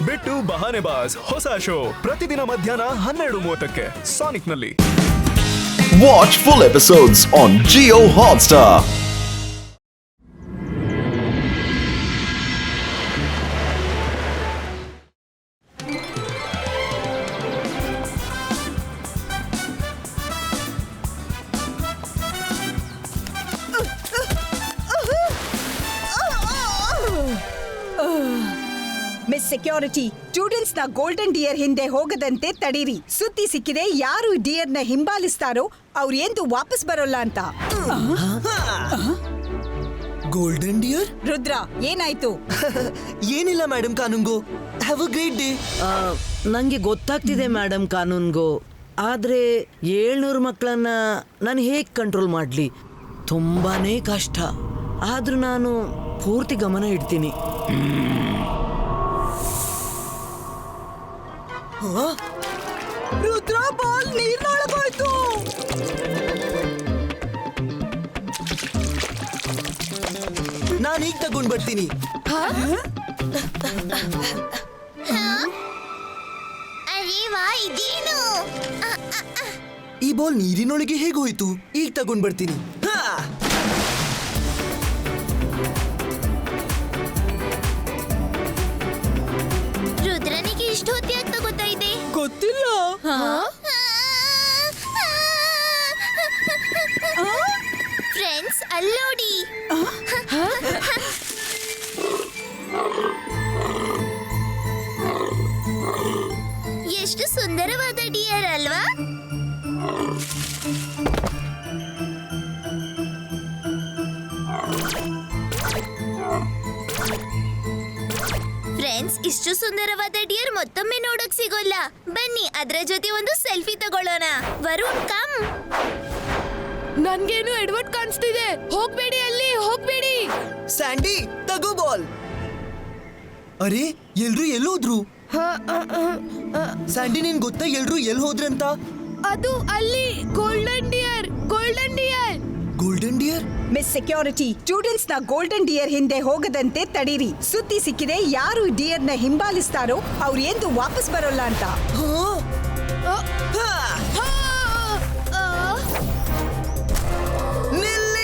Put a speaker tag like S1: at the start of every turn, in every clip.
S1: ಬಿಟ್ಟು ಬಹಾನೆ ಬಾಸ್ ಹೊಸ ಶೋ ಪ್ರತಿದಿನ ಮಧ್ಯಾಹ್ನ 12:30ಕ್ಕೆ ಸಾನಿಕ್ನಲ್ಲಿ.
S2: Watch full episodes on Jio Hotstar.
S3: Miss security, students ನ ಗೋಲ್ಡನ್ ಡಿಯರ್ ಹಿಂದೆ ಹೋಗದಂತೆ ತಡೀರಿ. ಸುದ್ದಿ ಸಿಕ್ಕಿದೆ, ಯಾರು ಡಿಯರ್ ನ ಹಿಂಬಾಲಿಸ್ತಾರೋ ಅವ್ರು ಎಂದು ವಾಪಸ್ ಬರೋಲ್ಲ ಅಂತ.
S4: Golden dear?
S3: ರುದ್ರ, ಏನಾಯ್ತು?
S4: ಏನಿಲ್ಲ madam Kanungo. Have a great day.
S5: ನಂಗೆ ಗೊತ್ತಾಗ್ತಿದೆ ಮೇಡಮ್ ಕಾನೂನ್ಗೋ, ಆದ್ರೆ 700 ಮಕ್ಕಳನ್ನ ನಾನು ಹೇಗೆ ಕಂಟ್ರೋಲ್ ಮಾಡ್ಲಿ? ತುಂಬಾನೇ ಕಷ್ಟ. ಆದ್ರೂ ನಾನು ಪೂರ್ತಿ ಗಮನ ಇಡ್ತೀನಿ.
S3: ರುದ್ರ, ಬಾಲ್ ನೀರ್ನೊಳಗೋಯ್ತು.
S4: ನಾನು ಈಗ ತಗೊಂಡ್ ಬರ್ತೀನಿ. ಈ ಬಾಲ್ ನೀರಿನೊಳಗೆ ಹೇಗೆ ಹೋಯ್ತು? ಈಗ ತಗೊಂಡ್ ಬರ್ತೀನಿ.
S6: ರುದ್ರನಿಗೆ ಇಷ್ಟು ಹೊತ್ತು ಯಾಕೆ ತಗೋತಾ ಇದೆ?
S3: ಗೊತ್ತಿಲ್ಲ.
S6: ಫ್ರೆಂಡ್ಸ್, ಅಲ್ಲೋಡಿ. ಎಷ್ಟು ಸುಂದರವಾದ ಡಿಯರ್ ಅಲ್ವಾ? ಫ್ರೆಂಡ್ಸ್, ಇಷ್ಟು ಸುಂದರವಾದ ಡಿಯರ್ ಮತ್ತೊಮ್ಮೆ ನೋಡೋಕ್ ಸಿಗೋಲ್ಲ. ಬನ್ನಿ, ಅದರ ಜೊತೆ ಒಂದು ಸೆಲ್ಫಿ ತಗೊಳ್ಳೋಣ. ವರುಣ್, ಕಮ್.
S7: ನನ್ಗೇನು ಎಡ್ವರ್ಡ್ ಕಾಣಿಸ್ತಿದೆ. ಹೋಗ್ಬೇಡಿ, ಅಲ್ಲಿ ಹೋಗ್ಬೇಡಿ.
S4: ಸ್ಯಾಂಡಿ, ತಗೋ ಬಾಲ್. ಅರೆ, ಎಲ್ರು ಎಲ್ಲೋದ್ರು? ಸ್ಯಾಂಡಿ, ನಿನ್ ಗೊತ್ತಾ ಎಲ್ರು ಎಲ್ ಹೋದ್ರಂತ?
S7: ಅದು ಅಲ್ಲಿ golden dear. Golden dear.
S4: Golden dear?
S3: Miss security, students ನ ಗೋಲ್ಡನ್ ಡಿಯರ್ ಹಿಂದೆ ಹೋಗದಂತೆ ತಡೀರಿ. ಸುದ್ದಿ ಸಿಕ್ಕಿದೆ, ಯಾರು ಡಿಯರ್ ನ ಹಿಂಬಾಲಿಸ್ತಾರೋ ಅವ್ರು ಎಂದು ವಾಪಸ್ ಬರೋಲ್ಲ ಅಂತ.
S4: ನಿಲ್ಲಿ!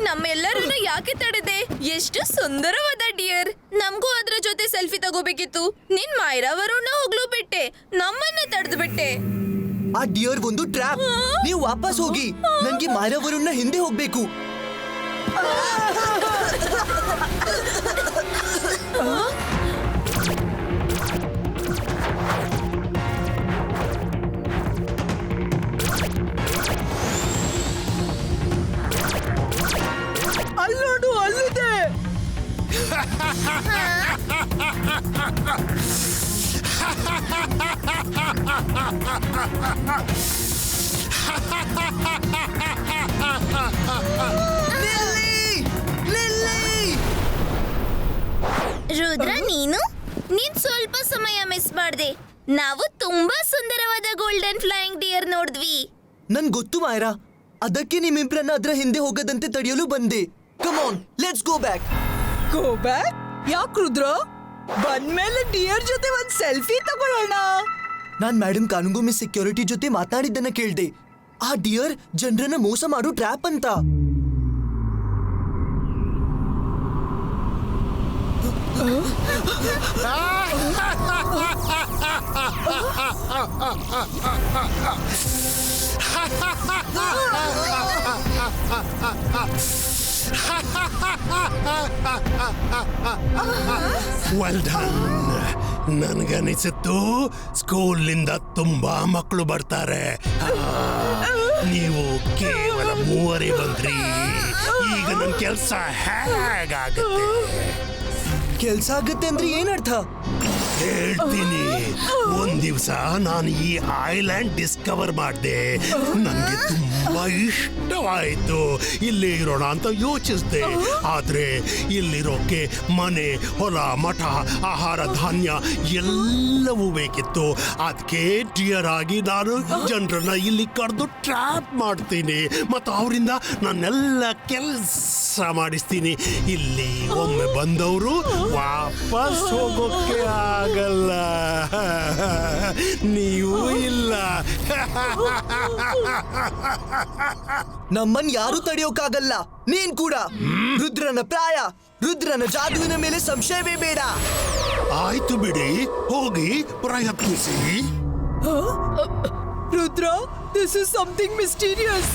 S7: ನಮ್ಮೆಲ್ಲರನ್ನು ಯಾಕೆ ತಡೆದೆ? ಎಷ್ಟು ಸುಂದರವಾದ ಡಿಯರ್. ನಮಗೂ ಅದ್ರ ಜೊತೆ ಸೆಲ್ಫಿ ತಗೋಬೇಕಿತ್ತು. ನಿನ್ ಮೈರಾ ವರುಣ ಹೋಗ್ಲು ಬಿಟ್ಟೆ, ನಮ್ಮನ್ನ ತಡೆದು ಬಿಟ್ಟೆ.
S4: ಆ ಡಿಯರ್ ಒಂದು ಟ್ರ್ಯಾಪ್. ನೀವು ವಾಪಸ್ ಹೋಗಿ. ನನ್ಗೆ ಮೈರಾ ವರುಣ್ನ ಹಿಂದೆ ಹೋಗ್ಬೇಕು.
S3: ಅಲ್ಲೋಡು, ಅಲ್ಲಿದೆ.
S6: ರುದ್ರ, ನೀನು ಸ್ವಲ್ಪ ಸಮಯ ಮಿಸ್ ಮಾಡ್ದೆ. ನಾವು ತುಂಬಾ ಸುಂದರವಾದ ಗೋಲ್ಡನ್ ಫ್ಲೈಯಿಂಗ್ ಡಿಯರ್ ನೋಡಿದ್ವಿ.
S4: ನನ್ ಗೊತ್ತು ಮೈರಾ, ಅದಕ್ಕೆ ನಿಮ್ಮಿಬ್ರನ್ನ ಅದ್ರ ಹಿಂದೆ ಹೋಗದಂತೆ ತಡೆಯಲು ಬಂದೆ. Come on, let's go back.
S3: Go back? ಯಾಕೆ ರುದ್ರ? ಬಂದ್ಮೇಲೆ ಡಿಯರ್ ಜೊತೆ ಒಂದ್ ಸೆಲ್ಫಿ ತಗೊಳ್ಳೋಣ.
S4: ನಾನ್ ಮೇಡಮ್ ಕಾನೂನ್ಗೋ ಮಿಸ್ ಸೆಕ್ಯೂರಿಟಿ ಜೊತೆ ಮಾತನಾಡಿದ್ದನ್ನ ಕೇಳ್ದೆ. ಆ ಡಿಯರ್ ಜನರನ್ನ ಮೋಸ ಮಾಡು ಟ್ರ್ಯಾಪ್ ಅಂತ.
S8: Well done. ನನ್ಗನಿಸಿತ್ತು ಸ್ಕೂಲಿಂದ ತುಂಬಾ ಮಕ್ಕಳು ಬರ್ತಾರೆ. ನೀವು ಕೇವಲ 3 ಬಂದ್ರಿ. ಈಗ ನನ್ನ ಕೆಲಸ ಹೇಗಾಗುತ್ತೆ
S4: ಕೆಲ್ಸ ಆಗತ್ತೆ ಅಂದ್ರೆ ಏನರ್ಥ?
S8: ಹೇಳ್ತೀನಿ. ಒಂದ್ ದಿವಸ ನಾನು ಈ ಐಲ್ಯಾಂಡ್ ಡಿಸ್ಕವರ್ ಮಾಡಿದೆ. ನನಗೆ ತುಂಬಾ ಇಷ್ಟವಾಯಿತು. ಇಲ್ಲೇ ಇರೋಣ ಅಂತ ಯೋಚಿಸಿದೆ. ಆದ್ರೆ ಇಲ್ಲಿರೋಕೆ ಮನೆ, ಹೊಲ, ಮಠ, ಆಹಾರ, ಧಾನ್ಯ ಎಲ್ಲವೂ ಬೇಕಿತ್ತು. ಅದಕ್ಕೆ ಡಿಯರ್ ಆಗಿ ನಾನು ಜನರನ್ನ ಇಲ್ಲಿ ಕರೆದು ಟ್ರ್ಯಾಪ್ ಮಾಡ್ತೀನಿ ಮತ್ತು ಅವರಿಂದ ನಾನೆಲ್ಲ ಕೆಲಸ ಮಾಡಿಸ್ತೀನಿ. ಇಲ್ಲಿ ಒಮ್ಮೆ ಬಂದವರು ವಾಪಸ್ ಹೋಗೋಕೆ ಆಗಲ್ಲ. ನೀವು ಇಲ್ಲ.
S4: ನಮ್ಮನ್ ಯಾರು ತಡೆಯೋಕ್ಕಾಗಲ್ಲ. ನೀನ್ ಕೂಡ. ರುದ್ರನ ಪ್ರಾಯ, ರುದ್ರನ ಜಾದುವಿನ ಮೇಲೆ ಸಂಶಯವೇ ಬೇಡ.
S8: ಆಯ್ತು ಬಿಡಿ, ಹೋಗಿ ಪ್ರಯತ್ನಿಸಿ.
S3: Rudra, this is something mysterious.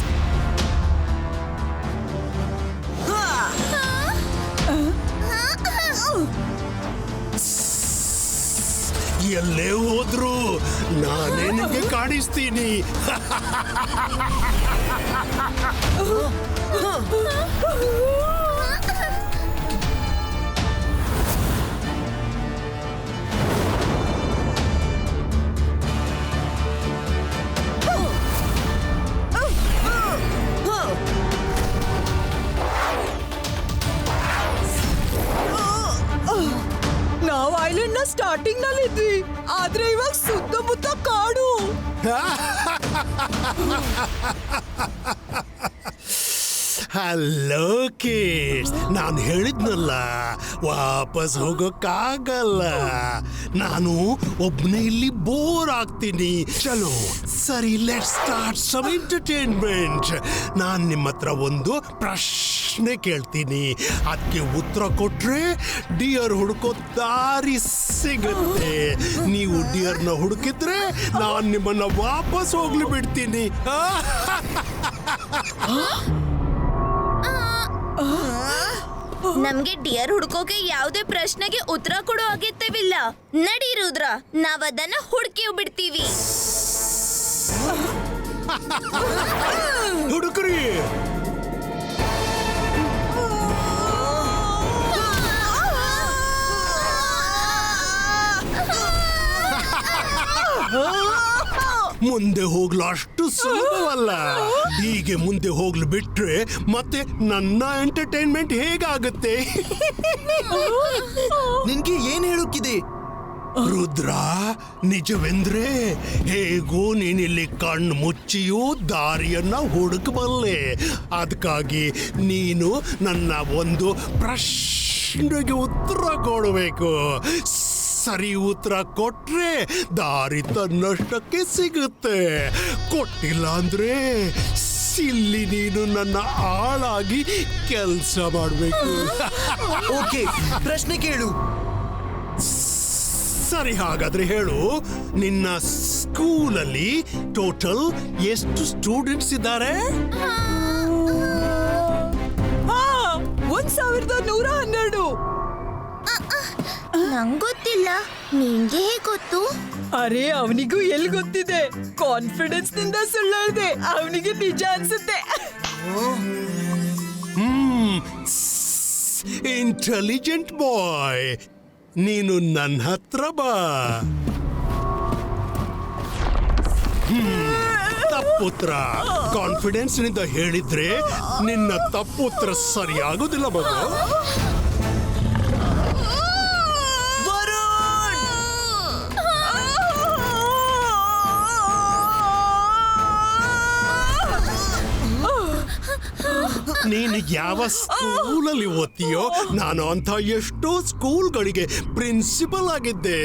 S8: ಎಲ್ಲೇ ಹೋದ್ರು ನಾನೇ ನಿಮಗೆ ಕಾಣಿಸ್ತೀನಿ.
S3: ನಾವು ಐಲ್ಯಾಂಡ್ ನ ಸ್ಟಾರ್ಟಿಂಗ್ ನಲ್ಲಿ ಇದ್ವಿ, ಆದ್ರೆ ಇವಾಗ ಸುತ್ತಮುತ್ತ ಕಾಡು.
S8: ಹಲೋ ಕಿಡ್ಸ್, ನಾನು ಹೇಳಿದ್ನಲ್ಲ ವಾಪಸ್ ಹೋಗೋಕ್ಕಾಗಲ್ಲ. ನಾನು ಒಬ್ಬನೇ ಇಲ್ಲಿ ಬೋರ್ ಆಗ್ತೀನಿ. ಚಲೋ ಸರಿ, ಲೆಟ್ಸ್ ಸ್ಟಾರ್ಟ್ ಸಮ್ ಎಂಟರ್ಟೈನ್ಮೆಂಟ್. ನಾನು ನಿಮ್ಮ ಹತ್ರ ಒಂದು ಪ್ರಶ್ನೆ ಕೇಳ್ತೀನಿ. ಅದಕ್ಕೆ ಉತ್ತರ ಕೊಟ್ರೆ ಡಿಯರ್ ಹುಡುಕೋ ದಾರಿ ಸಿಗುತ್ತೆ. ನೀವು ಡಿಯರ್ನ ಹುಡುಕಿದ್ರೆ ನಾನು ನಿಮ್ಮನ್ನ ವಾಪಸ್ ಹೋಗ್ಲಿ ಬಿಡ್ತೀನಿ.
S6: ನಮ್ಗೆ ಡಿಯರ್ ಹುಡ್ಕೋಕೆ ಯಾವುದೇ ಪ್ರಶ್ನೆಗೆ ಉತ್ತರ ಕೊಡೋ ಅಗತ್ಯವಿಲ್ಲ. ನಡಿ ರುದ್ರ, ನಾವದನ್ನ ಹುಡುಕಿ ಬಿಡ್ತೀವಿ.
S8: ಹುಡುಕ್ರಿ. ಮುಂದೆ ಹೋಗ್ಲು ಅಷ್ಟು ಸುಲಭವಲ್ಲ. ಹೀಗೆ ಮುಂದೆ ಹೋಗ್ಲು ಬಿಟ್ರೆ ಮತ್ತೆ ನನ್ನ ಎಂಟರ್ಟೈನ್ಮೆಂಟ್ ಹೇಗಾಗುತ್ತೆ?
S4: ನಿನ್ಗೆ ಏನ್ ಹೇಳೋಕಿದೆ?
S8: ರುದ್ರ, ನಿಜವೆಂದ್ರೆ ಹೇಗೂ ನೀನಿಲ್ಲಿ ಕಣ್ಣು ಮುಚ್ಚಿಯೂ ದಾರಿಯನ್ನ ಹುಡುಕಬಲ್ಲೆ. ಅದಕ್ಕಾಗಿ ನೀನು ನನ್ನ ಒಂದು ಪ್ರಶ್ನೆಗೆ ಉತ್ತರ ಕೊಡಬೇಕು. ಸರಿ ಉತ್ತರ ಕೊಟ್ರೆ ದಾರಿ ತನ್ನಷ್ಟಕ್ಕೆ ಸಿಗುತ್ತೆ. ಕೊಟ್ಟಿಲ್ಲ ಅಂದ್ರೆ ಇಲ್ಲಿ ನೀನು ನನ್ನ ಆಳಾಗಿ ಕೆಲಸ ಮಾಡಬೇಕು.
S4: ಓಕೆ, ಪ್ರಶ್ನೆ ಕೇಳು.
S8: ಸರಿ, ಹಾಗಾದ್ರೆ ಹೇಳು, ನಿನ್ನ ಸ್ಕೂಲಲ್ಲಿ ಟೋಟಲ್ ಎಷ್ಟು ಸ್ಟೂಡೆಂಟ್ಸ್ ಇದ್ದಾರೆ?
S3: 1112.
S6: ನಂಗೊತ್ತಿಲ್ಲ, ನಿಂಗೆ ಹೇಗೆ ಗೊತ್ತು?
S3: ಅರೆ, ಅವನಿಗೂ ಎಲ್ಲಿ ಗೊತ್ತಿದೆ? ಕಾನ್ಫಿಡೆನ್ಸ್ ನಿಂದ ಸುಳ್ಳು ಹೇಳಿದೆ. ಅವನಿಗೆ ನಿಜ ಅನ್ಸುತ್ತೆ.
S8: ಇಂಟೆಲಿಜೆಂಟ್ ಬಾಯ್, ನೀನು ನನ್ನ ಹತ್ರ ಬಾ. ತಪ್ಪುತ್ರ. ಕಾನ್ಫಿಡೆನ್ಸ್ ನಿಂದ ಹೇಳಿದ್ರೆ ನಿನ್ನ ತಪ್ಪುತ್ರ ಸರಿಯಾಗೋದಿಲ್ಲ ಮಗು. ನೀನು ಯಾವ ಸ್ಕೂಲಲ್ಲಿ ಓದ್ತೀಯೋ ನಾನು ಅಂತ ಎಷ್ಟೋ ಸ್ಕೂಲ್ಗಳಿಗೆ ಪ್ರಿನ್ಸಿಪಲ್ ಆಗಿದ್ದೆ.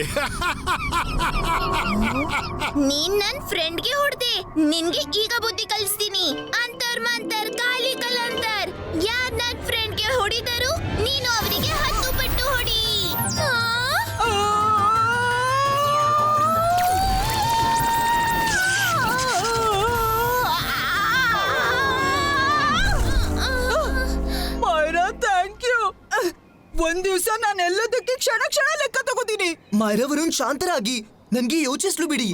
S6: ನೀನ್ ನನ್ ಫ್ರೆಂಡ್ಗೆ ಹೊಡ್ದೆ. ನಿನ್ಗೆ ಈಗ ಬುದ್ಧಿ ಕಲಿಸ್ತೀನಿ. ಅಂತರ್ ಮಂತರ್ ಕಾಲಿ ಕಲಂತರ್. ಯಾರ್ ನನ್ ಫ್ರೆಂಡ್ಗೆ ಹೊಡಿದರು ನೀನು ಅವರಿಗೆ 10 ಪಟ್ಟು ಹೊಡಿ.
S3: ಮೈ
S4: ಮೈರಾ ವರುಣ್ ಶಾಂತರಾಗಿ ನನ್ಗೆ ಯೋಚಿಸ್ಲು ಬಿಡಿ.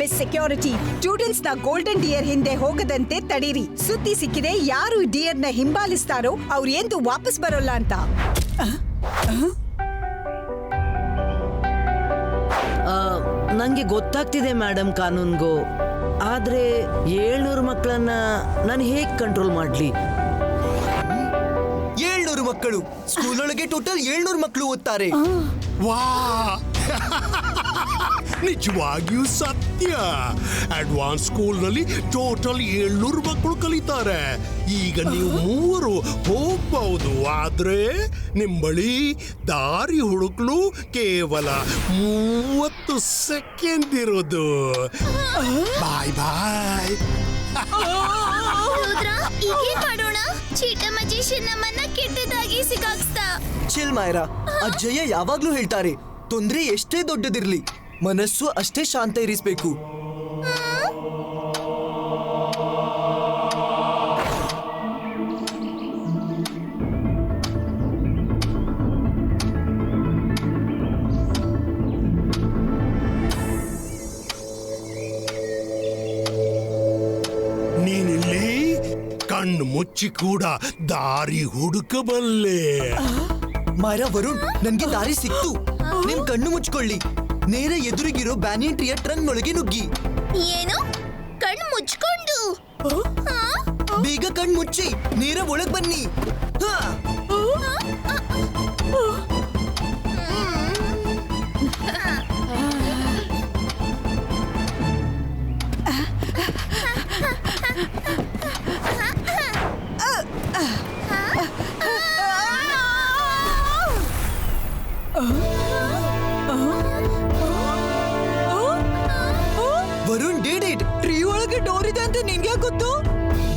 S3: ಮಿಸ್ ಸೆಕ್ಯೂರಿಟಿ, ಸ್ಟೂಡೆಂಟ್ಸ್ ನ ಗೋಲ್ಡನ್ ಡಿಯರ್ ಹಿಂದೆ ಹೋಗದಂತೆ ತಡೀರಿ. ಸುದ್ದಿ ಸಿಕ್ಕಿದೆ ಯಾರು ಡಿಯರ್ ನ ಹಿಂಬಾಲಿಸ್ತಾರೋ ಅವ್ರು ಎಂದು ವಾಪಸ್ ಬರೋಲ್ಲ ಅಂತ.
S5: ನಂಗೆ ಗೊತ್ತಾಗ್ತಿದೆ ಮೇಡಮ್ ಕಾನೂನ್ಗೋ, ಆದ್ರೆ 700 ಮಕ್ಕಳನ್ನ ನಾನು ಹೇಗ್ ಕಂಟ್ರೋಲ್ ಮಾಡ್ಲಿ?
S4: 700 ಮಕ್ಕಳು ಸ್ಕೂಲ್ ಒಳಗೆ ಟೋಟಲ್ 700 ಮಕ್ಕಳು ಓದ್ತಾರೆ.
S8: ವಾ ನಿಜವಾಗಿಯೂ ಸತ್ಯ. ಅಡ್ವಾನ್ಸ್ ಸ್ಕೂಲ್ನಲ್ಲಿ ಟೋಟಲ್ 700 ಮಕ್ಕಳು ಕಲಿತಾರೆ. ಈಗ ನೀವು 3 ಹೋಗ್ಬಹುದು, ಆದ್ರೆ ನಿಮ್ ಬಳಿ ದಾರಿ ಹುಡುಕ್ಲು ಕೇವಲ 30 ಸೆಕೆಂಡ್ ಇರೋದು. ಬಾಯ್ ಬಾಯ್.
S6: ರುದ್ರ, ಈಗೇನ್ ಮಾಡೋಣ? ಚೀಟ ಮಜಿಷಿಯನ್ ನಮ್ಮನ್ನ ಕೆಟ್ಟದಾಗಿ ಸಿಕ್ಕಾಕ್ಸ್ತಾ.
S4: ಚಿಲ್ ಮೈರಾ, ಅಜ್ಜಯ್ಯ ಯಾವಾಗ್ಲೂ ಹೇಳ್ತಾರೆ, ತೊಂದ್ರೆ ಎಷ್ಟೇ ದೊಡ್ಡದಿರ್ಲಿ ಮನಸ್ಸು ಅಷ್ಟೇ ಶಾಂತ ಇರಿಸ್ಬೇಕು.
S8: ನೀನಿಲ್ಲಿ ಕಣ್ಣು ಮುಚ್ಚಿ ಕೂಡ ದಾರಿ ಹುಡುಕಬಲ್ಲೆ.
S4: ಮೈರಾ ವರುಣ್, ನನ್ಗೆ ದಾರಿ ಸಿಕ್ತು. ನಿಮ್ ಕಣ್ಣು ಮುಚ್ಕೊಳ್ಳಿ. ನೇರ ಎದುರಿಗಿರೋ ಬ್ಯಾನಿಯನ್ ಟ್ರೀಯ ಟ್ರಂಕ್ ಒಳಗೆ ನುಗ್ಗಿ.
S6: ಏನು? ಕಣ್ಣು ಮುಚ್ಕೊಂಡು? ಹಾ?
S4: ಬೇಗ ಕಣ್ ಮುಚ್ಚಿ ನೇರ ಒಳಗ್ ಬನ್ನಿ. ಹಾ. Varun did it. ಟ್ರೀ ಒಳಗೆ ಡೋರ್ ಇದೆ ಅಂತ ನಿನ್ಗೆ ಗೊತ್ತು?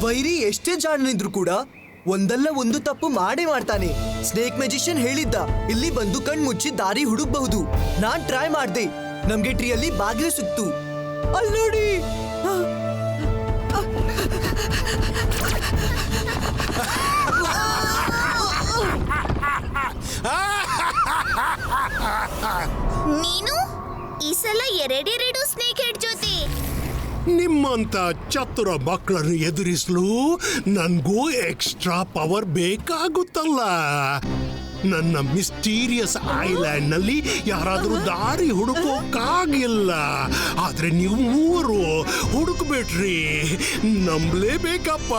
S4: ವೈರಿ ಎಷ್ಟೇ ಜಾಣನಿದ್ರು ಕೂಡ ಒಂದಲ್ಲ ಒಂದು ತಪ್ಪು ಮಾಡೇ ಮಾಡ್ತಾನೆ. ಸ್ನೇಕ್ ಮ್ಯಾಜಿಷಿಯನ್ ಹೇಳಿದ್ದ, ಇಲ್ಲಿ ಬಂದು ಕಣ್ ಮುಚ್ಚಿ ದಾರಿ ಹುಡುಕ್ಬಹುದು. ನಾನ್ ಟ್ರೈ ಮಾಡ್ದೆ, ನಮ್ಗೆ ಟ್ರೀಯಲ್ಲಿ ಬಾಗಿಲು ಸಿಕ್ತು. ಅಲ್ಲಿ ನೋಡಿ.
S6: ನೀನು ಈ ಸಲ ಎರಡೆರಡು ಸ್ನೇಕ್ ಹೆಡ್ ಜೊತೆ.
S8: ನಿಮ್ಮಂತ ಚತುರ ಮಕ್ಕಳನ್ನು ಎದುರಿಸಲು ನನ್ಗೂ ಎಕ್ಸ್ಟ್ರಾ ಪವರ್ ಬೇಕಾಗುತ್ತಲ್ಲ. ನನ್ನ ಮಿಸ್ಟೀರಿಯಸ್ ಐಲ್ಯಾಂಡ್ ನಲ್ಲಿ ಯಾರಾದ್ರೂ ದಾರಿ ಹುಡುಕೋಕ್ಕಾಗಿಲ್ಲ, ಆದ್ರೆ ನೀವು 3 ಹುಡುಕ್ಬಿಟ್ರಿ. ನಂಬಲೇಬೇಕಪ್ಪ.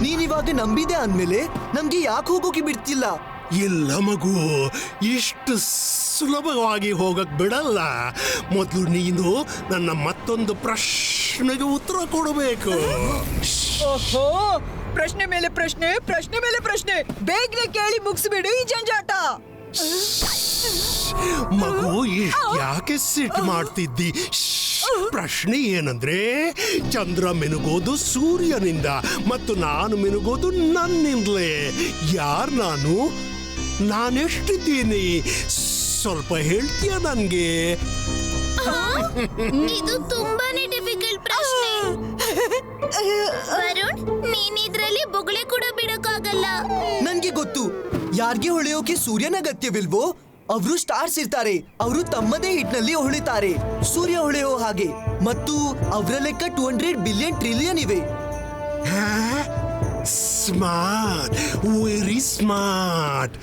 S4: ನೀನಿವಾಗ ನಂಬಿದೆ ಅಂದ್ಮೇಲೆ ನಮ್ಗೆ ಯಾಕೆ ಹೋಗೋಕೆ ಬಿಡ್ತಿಲ್ಲ?
S8: ಇಲ್ಲ ಮಗು, ಇಷ್ಟು ಸುಲಭವಾಗಿ ಹೋಗಕ್ ಬಿಡಲ್ಲ. ಮೊದಲು ನೀನು ನನ್ನ ಮತ್ತೊಂದು ಪ್ರಶ್ನೆಗೆ ಉತ್ತರ ಕೊಡಬೇಕು.
S3: ಓಹೋ, ಪ್ರಶ್ನೆ ಮೇಲೆ ಪ್ರಶ್ನೆ, ಪ್ರಶ್ನೆ ಮೇಲೆ ಪ್ರಶ್ನೆ. ಬೇಗನೆ ಕೇಳಿ ಮುಗಿಸ್ಬಿಡು ಈ ಜಂಜಾಟ.
S8: ಮಗು, ಯಾಕೆ ಸಿಟ್ ಮಾಡ್ತಿದ್ದಿ? ಪ್ರಶ್ನೆ ಏನಂದ್ರೆ, ಚಂದ್ರ ಮಿನುಗೋದು ಸೂರ್ಯನಿಂದ ಮತ್ತು ನಾನು ಮಿನುಗೋದು ನನ್ನಿಂದಲೇ. ಯಾರ್ ನಾನೆಷ್ಟಿದ್ದೀನಿ ಸ್ವಲ್ಪ ಹೇಳ್ತೀಯ ನನ್ಗೆ?
S6: ಇದು ತುಂಬಾನೇ ಡಿಫಿಕಲ್ಟ್ ಪ್ರಶ್ನೆ. ವರುಣ್, ನೀನ್ ಇದ್ರಲ್ಲಿ ಬೊಗಳೆ ಕೂಡ ಬಿಡಕ್ಕಾಗಲ್ಲ.
S4: ನನ್ಗೆ ಗೊತ್ತು. ಯಾರ್ಗೆ ಹೊಳೆಯೋಕೆ ಸೂರ್ಯನ ಅಗತ್ಯವಿಲ್ವೋ ಅವರು ಸ್ಟಾರ್ಸ್ ಇರ್ತಾರೆ. ಅವರು ತಮ್ಮದೇ ಹಿಟ್ನಲ್ಲಿ ಹೊಳಿತಾರೆ, ಸೂರ್ಯ ಹೊಳೆಯೋ ಹಾಗೆ. ಮತ್ತು ಅವರ ಲೆಕ್ಕ 200 ಬಿಲಿಯನ್ ಟ್ರಿಲಿಯನ್ ಇವೆ.
S8: Smart, very smart.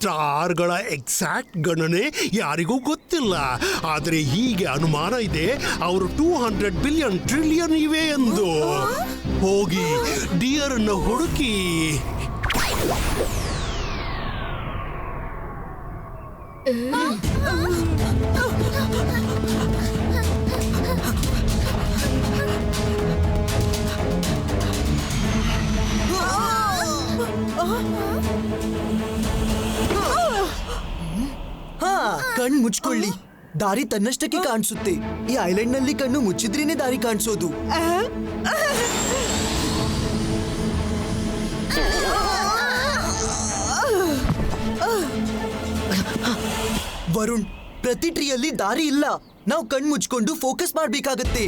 S8: ಸ್ಟಾರ್ಗಳ ಎಕ್ಸಾಕ್ಟ್ ಗಣನೆ ಯಾರಿಗೂ ಗೊತ್ತಿಲ್ಲ, ಆದ್ರೆ ಹೀಗೆ ಅನುಮಾನ ಇದೆ ಅವರು 200 ಬಿಲಿಯನ್ ಟ್ರಿಲಿಯನ್ ಇವೆ ಎಂದು. ಹೋಗಿ ಡಿಯರ್ ಅನ್ನು ಹುಡುಕಿ.
S4: ಹಾ, ಕಣ್ ಮುಚ್ಕೊಳ್ಳಿ. ದಾರಿ ತನ್ನಷ್ಟಕ್ಕೆ ಕಾಣಿಸುತ್ತೆ. ಈ ಐಲ್ಯಾಂಡ್ ನಲ್ಲಿ ಕಣ್ಣು ಮುಚ್ಚಿದ್ರೇನೆ ದಾರಿ ಕಾಣಿಸೋದು. ವರುಣ್, ಪ್ರತಿ ಟ್ರೀಯಲ್ಲಿ ದಾರಿ ಇಲ್ಲ. ನಾವು ಕಣ್ ಮುಚ್ಕೊಂಡು ಫೋಕಸ್ ಮಾಡ್ಬೇಕಾಗತ್ತೆ.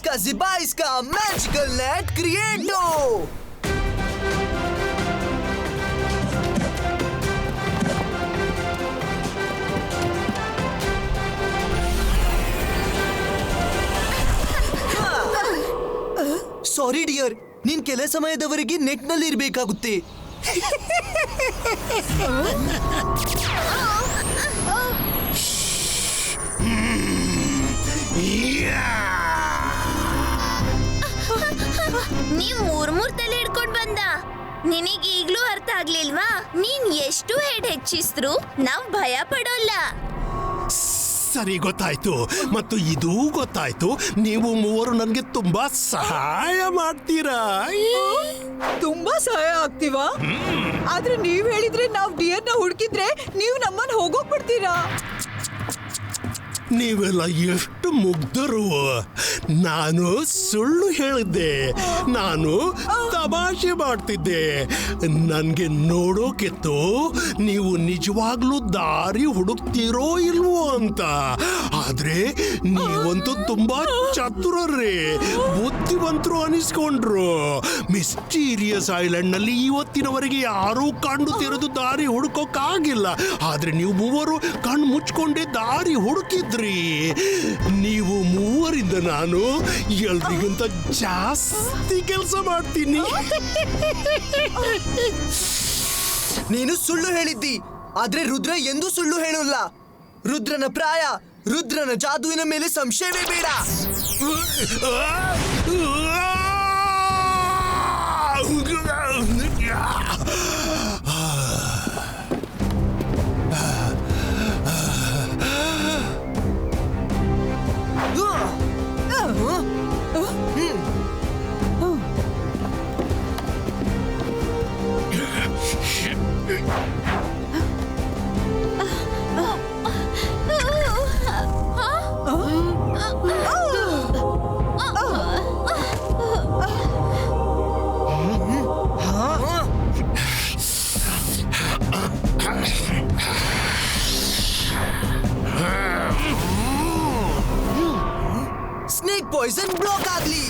S4: इसका जिबा इसका मैजिकल नेट क्रिएटो ಸಾರಿ ಡಿಯರ್, ನೀನ್ ಕೆಲ ಸಮಯದವರೆಗೆ ನೆಟ್ ನಲ್ಲಿ ಇರಬೇಕಾಗುತ್ತೆ.
S6: ನೀವ್ ಮೂರ್ ತಲೆ ಹಿಡ್ಕೊಂಡ್ ಬಂದ. ನಿನಗೆ ಈಗ್ಲೂ ಅರ್ಥ ಆಗ್ಲಿಲ್ವಾ? ನೀನ್ ಎಷ್ಟು ಹೆಡ್ ಹೆಚ್ಚಿಸ್ರು ನಾವ್ ಭಯ ಪಡೋಲ್ಲ.
S8: ಸರಿ, ಗೊತ್ತಾಯ್ತು. ಮತ್ತು ಇದೂ ಗೊತ್ತಾಯ್ತು, ನೀವು ಮೂವರು ನನಗೆ ತುಂಬಾ ಸಹಾಯ ಮಾಡ್ತೀರಾ.
S3: ತುಂಬಾ ಸಹಾಯ ಆಗ್ತೀವಾ? ಆದ್ರೆ ನೀವ್ ಹೇಳಿದ್ರೆ ನಾವ್ ಡಿಯರ್ ನ ಹುಡುಕಿದ್ರೆ ನೀವು ನಮ್ಮನ್ನ ಹೋಗೋಕ್ ಬಿಡ್ತೀರಾ?
S8: ನೀವೆಲ್ಲ ಎಷ್ಟು ಮುಗ್ಧರು. ನಾನು ಸುಳ್ಳು ಹೇಳಿದ್ದೆ, ನಾನು ತಮಾಷೆ ಮಾಡ್ತಿದ್ದೆ. ನನ್ಗೆ ನೋಡೋಕಿತ್ತು ನೀವು ನಿಜವಾಗ್ಲೂ ದಾರಿ ಹುಡುಕ್ತಿರೋ ಇಲ್ವೋ ಅಂತ. ಆದ್ರೆ ನೀವಂತೂ ತುಂಬಾ ಚತುರರೇ, ಬುದ್ಧಿವಂತರು ಅನಿಸ್ಕೊಂಡ್ರು. ಮಿಸ್ಟೀರಿಯಸ್ ಐಲ್ಯಾಂಡ್ ನಲ್ಲಿ ಇವತ್ತಿನವರೆಗೆ ಯಾರೂ ಕಣ್ಣು ತೆರೆದು ದಾರಿ ಹುಡುಕೋಕ್ಕಾಗಿಲ್ಲ. ಆದ್ರೆ ನೀವು ಮೂವರು ಕಣ್ಣು ಮುಚ್ಕೊಂಡೇ ದಾರಿ ಹುಡುಕಿದ್ರಿ. ನೀವು ಮೂವರಿಂದ ನಾನು ಎಲ್ರಿಗಿಂತ ಜಾಸ್ತಿ ಕೆಲಸ ಮಾಡ್ತೀನಿ.
S4: ನೀನು ಸುಳ್ಳು ಹೇಳಿದ್ದಿ, ಆದ್ರೆ ರುದ್ರ ಎಂದೂ ಸುಳ್ಳು ಹೇಳೋಲ್ಲ. ರುದ್ರನ ಪ್ರಾಯ, ರುದ್ರನ ಜಾದುವಿನ ಮೇಲೆ ಸಂಶಯವೇ ಬೇಡ. ಸ್ನೇಕ್ ಪಾಯ್ಸನ್ ಬ್ಲಾಕ್ ಆಗ್ಲಿ.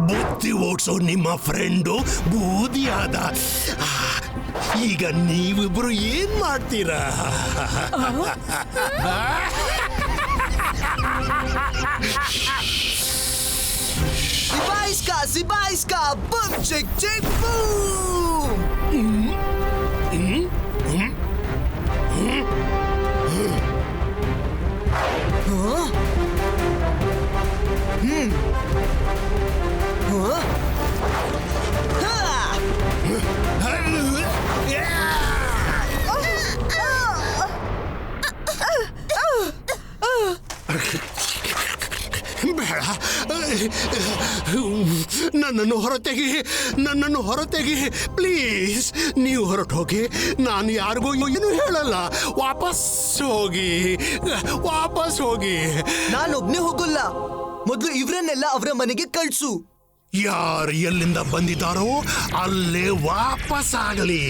S8: ಬುದ್ಧಿ ಓಡಿಸೋ ನಿಮ್ಮ ಫ್ರೆಂಡು ಬೂದಿಯಾದ. ಈಗ ನೀವಿಬ್ರು ಏನ್ ಮಾಡ್ತೀರಾ?
S4: Zibaiska, boom, chick, chick, boom!
S8: ಬೇಡ, ನನ್ನನ್ನು ಹೊರತೆಗಿ ಪ್ಲೀಸ್. ನೀವು ಹೊರಟು ಹೋಗಿ, ನಾನು ಯಾರಿಗೂ ಏನು ಹೇಳಲ್ಲ. ವಾಪಸ್ ಹೋಗಿ.
S4: ನಾನೊಬ್ನೇ ಹೋಗಲ್ಲ. ಮೊದ್ಲು ಇವ್ರನ್ನೆಲ್ಲ ಅವರ ಮನೆಗೆ ಕಳ್ಸು.
S8: ಯಾರು ಎಲ್ಲಿಂದ ಬಂದಿದ್ದಾರೋ ಅಲ್ಲೇ ವಾಪಸ್ ಆಗಲಿ.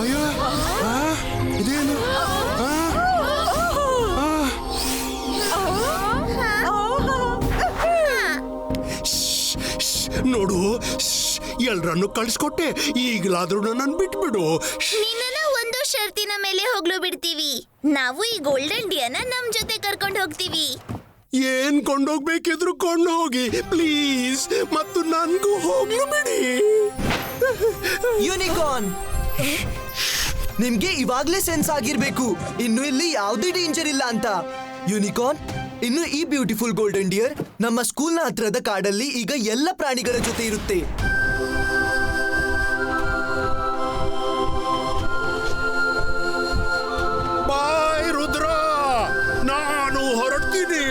S8: ಅಯ್ಯೋ, ಇದೇನು? ನೋಡು, ಎಲ್ರನ್ನು ಕಳ್ಸ್ಕೊಟ್ಟೆ. ಈಗಲಾದ್ರೂ ನನ್ನನ್ನು ಬಿಟ್ಬಿಡು.
S6: ನಿನ್ನ ಒಂದು ಷರತ್ತಿನ ಮೇಲೆ ಹೋಗ್ಲು ಬಿಡ್ತೀವಿ. ನಾವು ಈ ಗೋಲ್ಡನ್ ಡಿಯರ್ನ ನಮ್ ಜೊತೆ ಕರ್ಕೊಂಡು ಹೋಗ್ತೀವಿ.
S8: ಏನ್ ಕೊಂಡೋಗ್ಬೇಕಿದ್ರು ಕೊಂಡು ಹೋಗಿ ಪ್ಲೀಸ್. ಮತ್ತು ನನ್ಗೂ ಹೋಗ್ಲು ಬಿಡಿ.
S4: ಯೂನಿಕಾರ್ನ್, ನಿಮ್ಗೆ ಇವಾಗ್ಲೇ ಸೆನ್ಸ್ ಆಗಿರ್ಬೇಕು ಇನ್ನು ಇಲ್ಲಿ ಯಾವುದೇ ಡೇಂಜರ್ ಇಲ್ಲ ಅಂತ. ಯೂನಿಕಾರ್ನ್, ಇನ್ನು ಈ ಬ್ಯೂಟಿಫುಲ್ ಗೋಲ್ಡನ್ ಡಿಯರ್ ನಮ್ಮ ಸ್ಕೂಲ್ನ ಹತ್ರದ ಕಾಡಲ್ಲಿ ಈಗ ಎಲ್ಲ ಪ್ರಾಣಿಗಳ ಜೊತೆ ಇರುತ್ತೆ.
S8: ಬಾಯ್ ರುದ್ರ, ನಾನು ಹೊರಡ್ತೀನಿ.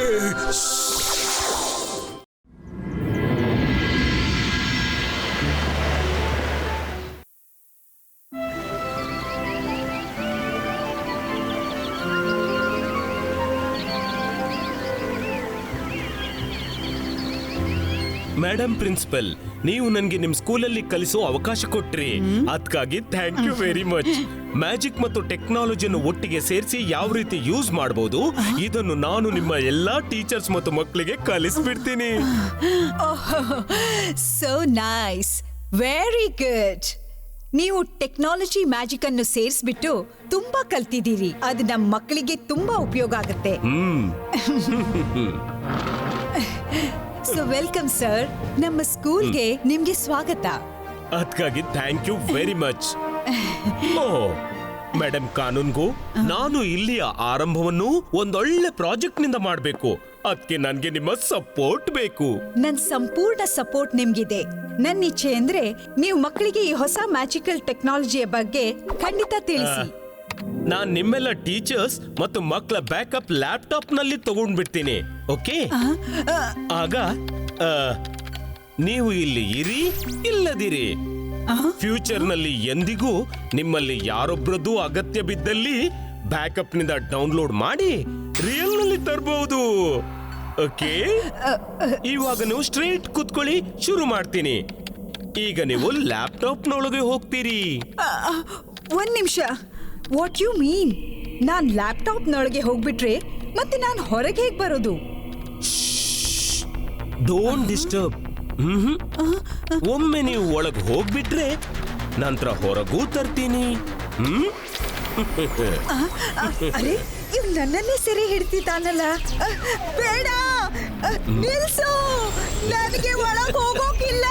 S9: ಮೇಡಮ್ ಪ್ರಿನ್ಸಿಪಲ್, ನೀವು ನನಗೆ ನಿಮ್ ಸ್ಕೂಲಲ್ಲಿ ಕಲಿಸೋ ಅವಕಾಶ ಕೊಟ್ರಿ. ಅದಕ್ಕಾಗಿ thank you very much. Magic ಮತ್ತು ಟೆಕ್ನಾಲಜಿಯನ್ನು ಒಟ್ಟಿಗೆ ಸೇರಿಸಿ ಯಾವ ರೀತಿ ಯೂಸ್ ಮಾಡಬಹುದು ಇದನ್ನು ನಾನು ನಿಮ್ಮ ಎಲ್ಲಾ ಟೀಚರ್ಸ್ ಮತ್ತು ಮಕ್ಕಳಿಗೆ ಕಲಿಸ್ಬಿಡ್ತೀನಿ.
S3: So nice, very good. ನೀವು ಟೆಕ್ನಾಲಜಿ ಮ್ಯಾಜಿಕ್ ಅನ್ನು ಸೇರಿಸ್ಬಿಟ್ಟು ತುಂಬಾ ಕಲ್ತಿದ್ದೀರಿ. ಅದು ನಮ್ಮ ಮಕ್ಕಳಿಗೆ ತುಂಬಾ ಉಪಯೋಗ ಆಗುತ್ತೆ. ಸೊ ವೆಲ್ಕಮ್ ಸರ್, ನಮ್ಮ ಸ್ಕೂಲ್ಗೆ ನಿಮ್ಗೆ ಸ್ವಾಗತ.
S9: ಅದಕ್ಕಾಗಿ thank you very much. Madam Kanungo, ನಾನು ಇಲ್ಲಿಯ ಆರಂಭವನ್ನು ಒಂದೊಳ್ಳೆ ಪ್ರಾಜೆಕ್ಟ್ ನಿಂದ ಮಾಡಬೇಕು. ಅದಕ್ಕೆ ನನ್ಗೆ ನಿಮ್ಮ ಸಪೋರ್ಟ್ ಬೇಕು.
S3: ನನ್ ಸಂಪೂರ್ಣ ಸಪೋರ್ಟ್ ನಿಮ್ಗಿದೆ. ನನ್ನ ಇಚ್ಛೆ ಅಂದ್ರೆ ನೀವು ಮಕ್ಕಳಿಗೆ ಈ ಹೊಸ ಮ್ಯಾಜಿಕಲ್ ಟೆಕ್ನಾಲಜಿಯ ಬಗ್ಗೆ ಖಂಡಿತ ತಿಳಿಸಿ.
S9: ನಾನ್ ನಿಮ್ಮೆಲ್ಲ ಟೀಚರ್ಸ್ ಮತ್ತು ಮಕ್ಕಳ ಬ್ಯಾಕಪ್ ಲ್ಯಾಪ್ಟಾಪ್ ನಲ್ಲಿ ತಗೊಂಡ್ಬಿಡ್ತೀನಿ. ಓಕೆ, ಆಗ ನೀವು ಇಲ್ಲಿ ಇರಿ ಇಲ್ಲದಿರಿ. ಫ್ಯೂಚರ್ ನಲ್ಲಿ ಎಂದಿಗೂ ನಿಮ್ಮಲ್ಲಿ ಯಾರೊಬ್ರದ್ದು ಅಗತ್ಯ ಬಿದ್ದಲ್ಲಿ ಬ್ಯಾಕಪ್ ನಿಂದ ಡೌನ್ಲೋಡ್ ಮಾಡಿ ರಿಯಲ್ ನಲ್ಲಿ ತರಬಹುದು. ಓಕೆ, ಇವಾಗ ನೀವು ಸ್ಟ್ರೈಟ್ ಕೂತ್ಕೊಳ್ಳಿ, ಶುರು ಮಾಡ್ತೀನಿ. ಈಗ ನೀವು ಲ್ಯಾಪ್ಟಾಪ್ ನೊಳಗೆ ಹೋಗ್ತೀರಿ.
S3: ಒಂದ್ ನಿಮಿಷ, ವಾಟ್ ಯು ಮೀನ್? ನಾನ್ ಲ್ಯಾಪ್ಟಾಪ್ ನೊಳಗೆ ಹೋಗ್ಬಿಟ್ರೆ ಮತ್ತೆ ನಾನು ಹೊರಗೆ ಹೇಗ್ ಬರೋದು?
S9: Don't disturb. ಒಮ್ಮೆ ನೀವು ಒಳಗೆ ಹೋಗ್ಬಿಟ್ರೆ ನಂತರ ಹೊರಗೂ ತರ್ತೀನಿ.
S3: ಅರೆ, ಇವ್ ನನ್ನನ್ನೇ ಸೆರೆ ಹಿಡ್ತಿದ್ದಾನಲ್ಲ. ಬೇಡ, ನಿಲ್ಸು, ನನಗೆ ಒಳಗೆ ಹೋಗೋಕಿಲ್ಲ.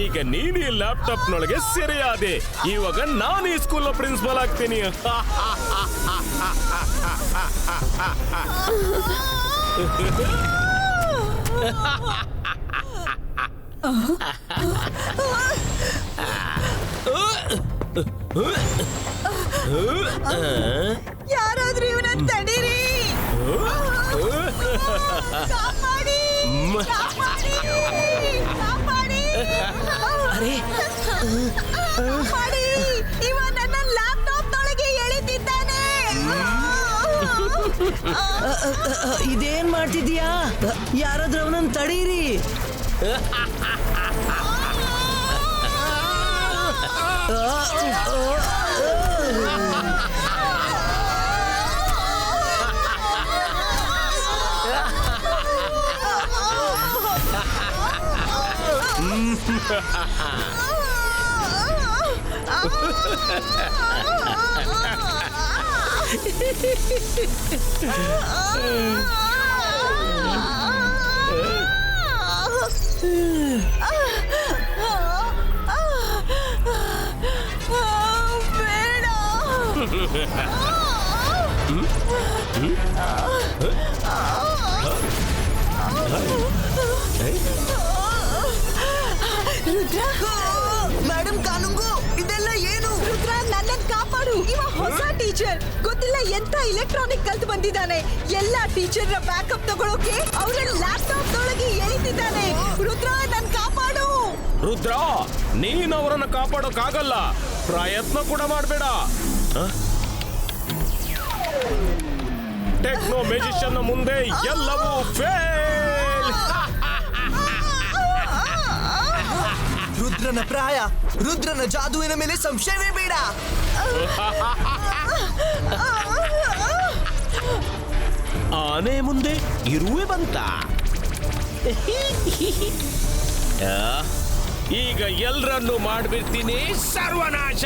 S9: ಈಗ ನೀನು ಈ ಲ್ಯಾಪ್ಟಾಪ್ ನೊಳಗೆ ಸೆರೆಯಾದೆ. ಇವಾಗ ನಾನು ಈ ಸ್ಕೂಲ್ ಪ್ರಿನ್ಸಿಪಲ್ ಆಗ್ತೀನಿ.
S3: ಯಾರಾದ್ರೂ ಇವನನ್ನ ತಡೀರಿ. ಕಾಪಾಡಿ, ಕಾಪಾಡಿ, ಕಾಪಾಡಿ. ಕಾಪಾಡಿ, ಇವ ನನ್ನ ಲ್ಯಾಪ್ಟಾಪ್ ನೊಳಗೆ ಎಳಿತಿದ್ದಾನೆ.
S5: ಇದೇನ್ ಮಾಡ್ತಿದ್ಯಾ? ಯಾರಾದ್ರೂ ಅವನನ್ನ ತಡೀರಿ.
S4: ರುದ್ರ, ಮೇಡಮ್ ಕಾನುಂಗು, ಇದೆಲ್ಲ ಏನು?
S3: ರುದ್ರ, ನನ್ನನ್ನು ಕಾಪಾಡು. ನೋಡು, ಇವ ಹೊಸ ಟೀಚರ್. ಗೊತ್ತಿಲ್ಲ ಎಂತ ಇಲೆಕ್ಟ್ರಾನಿಕ್ ಕಲ್ತು ಬಂದಿದ್ದಾನೆ. ಎಲ್ಲಾ ಟೀಚರ್ ನ ಬ್ಯಾಕಪ್ ತಗೊಳಕ್ಕೆ ಅವರ ಲ್ಯಾಪ್ಟಾಪ್ ದೊಳಗೆ ಎಳಿತಿದ್ದಾನೆ. ರುದ್ರ, ನನ್ ಕಾಪಾಡು.
S9: ರುದ್ರ, ನೀನ್ ಅವರನ್ನ ಕಾಪಾಡೋಕ್ಕಾಗಲ್ಲ. ಪ್ರಯತ್ನ ಕೂಡ ಮಾಡಬೇಡ. ಟೆಕ್ನೋ ಮ್ಯಾಜಿಷಿಯನ್ ಮುಂದೆ ಎಲ್ಲವೂ ಫೇಲ್.
S4: ರುದ್ರನ ಪ್ರಾಯ, ರುದ್ರನ ಜಾದುವಿನ ಮೇಲೆ ಸಂಶಯವೇ ಬೇಡ.
S9: ಆನೆ ಮುಂದೆ ಇರುವೆ ಬಂತ. ಈಗ ಎಲ್ರನ್ನು ಮಾಡ್ಬಿಡ್ತೀನಿ ಸರ್ವನಾಶ.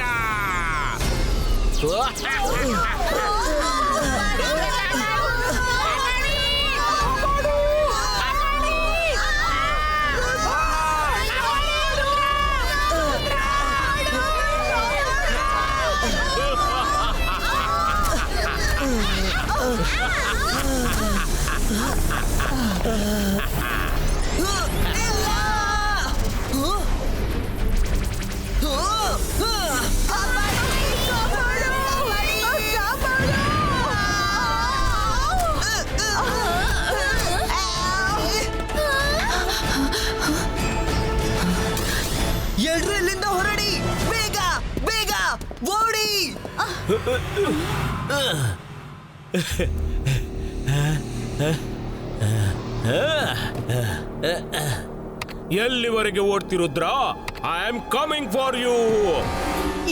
S4: ಎಲ್ರು ಇಲ್ಲಿಂದ ಹೊರಡಿ, ಬೇಗ ಬೇಗ ಓಡಿ.
S9: ಎಲ್ಲಿವರೆಗೆ ಓಡ್ತಿರುದ್ರ? I am coming for you.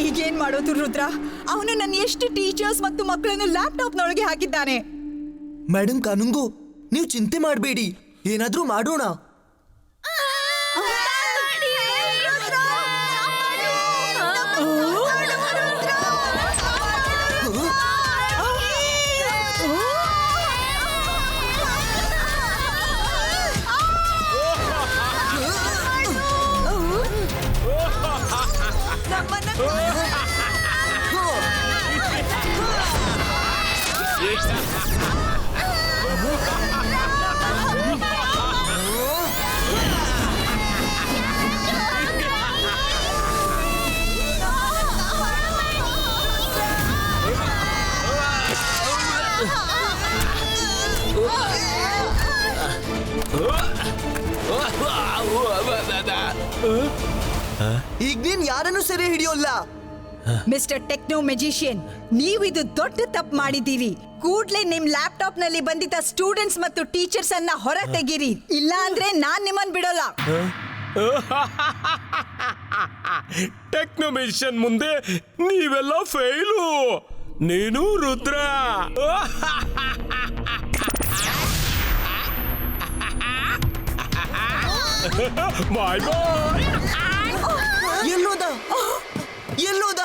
S3: ಈಗೇನ್ ಮಾಡೋದು ರುದ್ರ? ಅವನು ನನ್ನ ಎಷ್ಟು ಟೀಚರ್ಸ್ ಮತ್ತು ಮಕ್ಕಳನ್ನು ಲ್ಯಾಪ್ಟಾಪ್ ನೊಳಗೆ ಹಾಕಿದ್ದಾನೆ.
S4: ಮೇಡಮ್ ಕಾನುಂಗು, ನೀವು ಚಿಂತೆ ಮಾಡಬೇಡಿ, ಏನಾದ್ರೂ ಮಾಡೋಣ. ಈಗ ನೀನ್ ಯಾರನ್ನು ಸೆರೆ ಹಿಡಿಯೋಲ್ಲ.
S3: ಮಿಸ್ಟರ್ ಟೆಕ್ನೋ ಮೆಜಿಷಿಯನ್, ನೀವಿದು ದೊಡ್ಡ ತಪ್ಪು ಮಾಡಿದ್ದೀರಿ. ಕೂಡ್ಲೆ ನಿಮ್ ಲ್ಯಾಪ್ಟಾಪ್ ನಲ್ಲಿ ಬಂದಿದ್ದ ಸ್ಟೂಡೆಂಟ್ಸ್ ಮತ್ತು ಟೀಚರ್ಸ್ ಅನ್ನ ಹೊರ ತೆಗೀರಿ, ಇಲ್ಲ ಅಂದ್ರೆ ನಾನ್ ನಿಮ್ಮನ್ ಬಿಡೋಲ್ಲ.
S9: ಟೆಕ್ನೋ ಮ್ಯಾಜಿಷಿಯನ್ ಮುಂದೆ ನೀವೆಲ್ಲ ಫೇಲು. ನೀನು ರುದ್ರ. ಬಾಯ್ ಬಾಯ್.
S4: ಎಲ್ಲೋದ ಎಲ್ಲೋದ?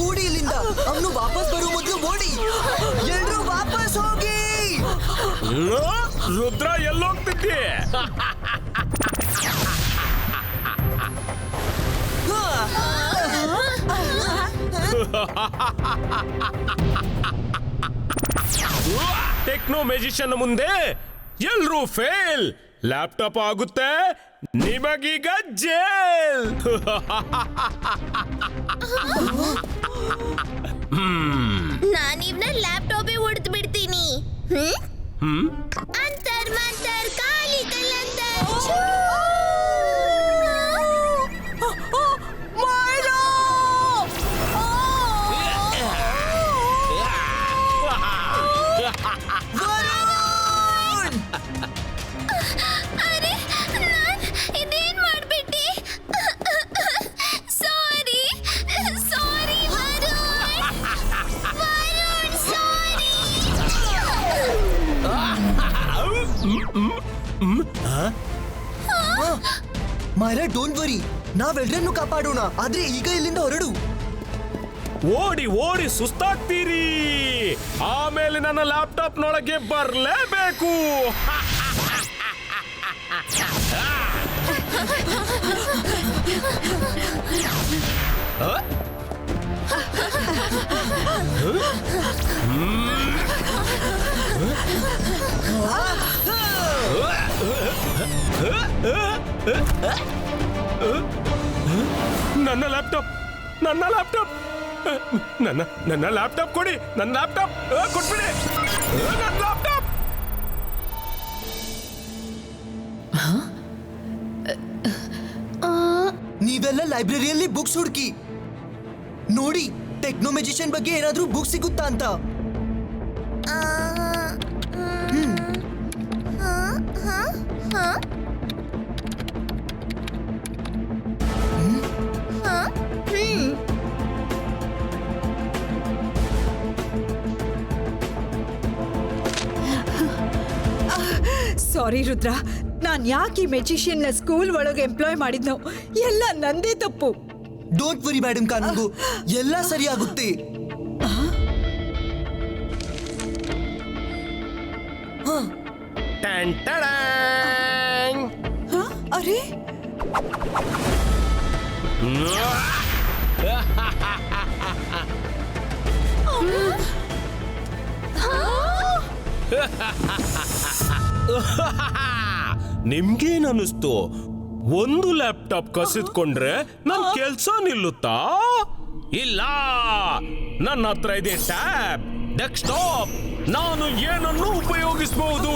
S4: ಓಡಿ ಇಲ್ಲಿಂದ. ಅವನು ವಾಪಸ್ ಬರೋ ಮೊದಲು ಓಡಿ. ಎಲ್ರು ವಾಪಸ್ ಹೋಗಿ.
S9: ರುದ್ರ ಎಲ್ಲೋಗ್ತಿದ್ದೆ? ಟೆಕ್ನೋ ಮ್ಯಾಜಿಷಿಯನ್ ಮುಂದೆ ಎಲ್ರೂ ಫೇಲ್. ಲ್ಯಾಪ್ಟಾಪ್ ಆಗುತ್ತೆ, ನಿಮಗೀಗ ಜೇಲ್.
S6: ನಾನಿವ್ನ ಲ್ಯಾಪ್ಟಾಪೇ ಹೊಡೆದು ಬಿಡ್ತೀನಿ. ಅಂತರ್ ಮಂತರ್ ಕಾಲಿ ಕಲಂತರ್.
S7: ಅರೆ, ನಾನ್ ಇದೇನ್ ಮಾಡ್ಬಿಟ್ಟೆ? Sorry sorry Varun, sorry.
S4: Myra, don't worry, ನಾವೆಲ್ಲರನ್ನು ಕಾಪಾಡೋಣ. ಆದ್ರೆ ಈಗ ಇಲ್ಲಿಂದ ಹೊರಡು.
S9: ಓಡಿ ಓಡಿ ಸುಸ್ತಾಗ್ತೀರಿ, ಆಮೇಲೆ ನನ್ನ ಲ್ಯಾಪ್ಟಾಪ್ ನೊಳಗೆ ಬರಲೇಬೇಕು. ನನ್ನ ಲ್ಯಾಪ್ಟಾಪ್ ನನ್ನ ಲ್ಯಾಪ್ಟಾಪ್ ನನ್ನ ನನ್ನ ಲ್ಯಾಪ್ಟಾಪ್ ಕೊಡಿ. ನನ್ನ ಲ್ಯಾಪ್ಟಾಪ್ ಕೊಟ್ಬಿಡಿ. ನನ್ನ ಲ್ಯಾಪ್ಟಾಪ್.
S4: ನೀವೆಲ್ಲ ಲೈಬ್ರರಿಯಲ್ಲಿ ಬುಕ್ಸ್ ಹುಡುಕಿ ನೋಡಿ, ಟೆಕ್ನೋ ಮೆಜಿಷಿಯನ್ ಬಗ್ಗೆ ಏನಾದ್ರೂ ಬುಕ್ ಸಿಗುತ್ತಾ ಅಂತ.
S3: ಸಾರಿ ರುದ್ರ, ನಾನ್ ಯಾಕೆ ಈ ಮೆಜಿಷಿಯನ್ ಸ್ಕೂಲ್ ಒಳಗೆ ಎಂಪ್ಲಾಯ್ ಮಾಡಿದ್ನೋ ಎಲ್ಲ ನಂದೇ ತಪ್ಪು.
S4: ಡೋಂಟ್ ವರಿ ಮೇಡಮ್ ಕಾನೂನು, ಎಲ್ಲ ಸರಿಯಾಗುತ್ತೆ.
S9: ಟ್ಯಾನ್ ಟ್ಯಾಡಾಂಗ್.
S3: ಅರೆ
S9: ನಿಮ್ಗೇನ್ ಅನಿಸ್ತು? ಒಂದು ಲ್ಯಾಪ್ಟಾಪ್ ಕಸಿದ್ಕೊಂಡ್ರೆ ನನ್ ಕೆಲ್ಸ ನಿಲ್ಲುತ್ತಾ? ಇಲ್ಲ, ನನ್ನ ಹತ್ರ ಇದೆ ಟ್ಯಾಬ್, ಡೆಸ್ಕ್ಟಾಪ್. ನಾನು ಏನನ್ನು ಉಪಯೋಗಿಸಬಹುದು.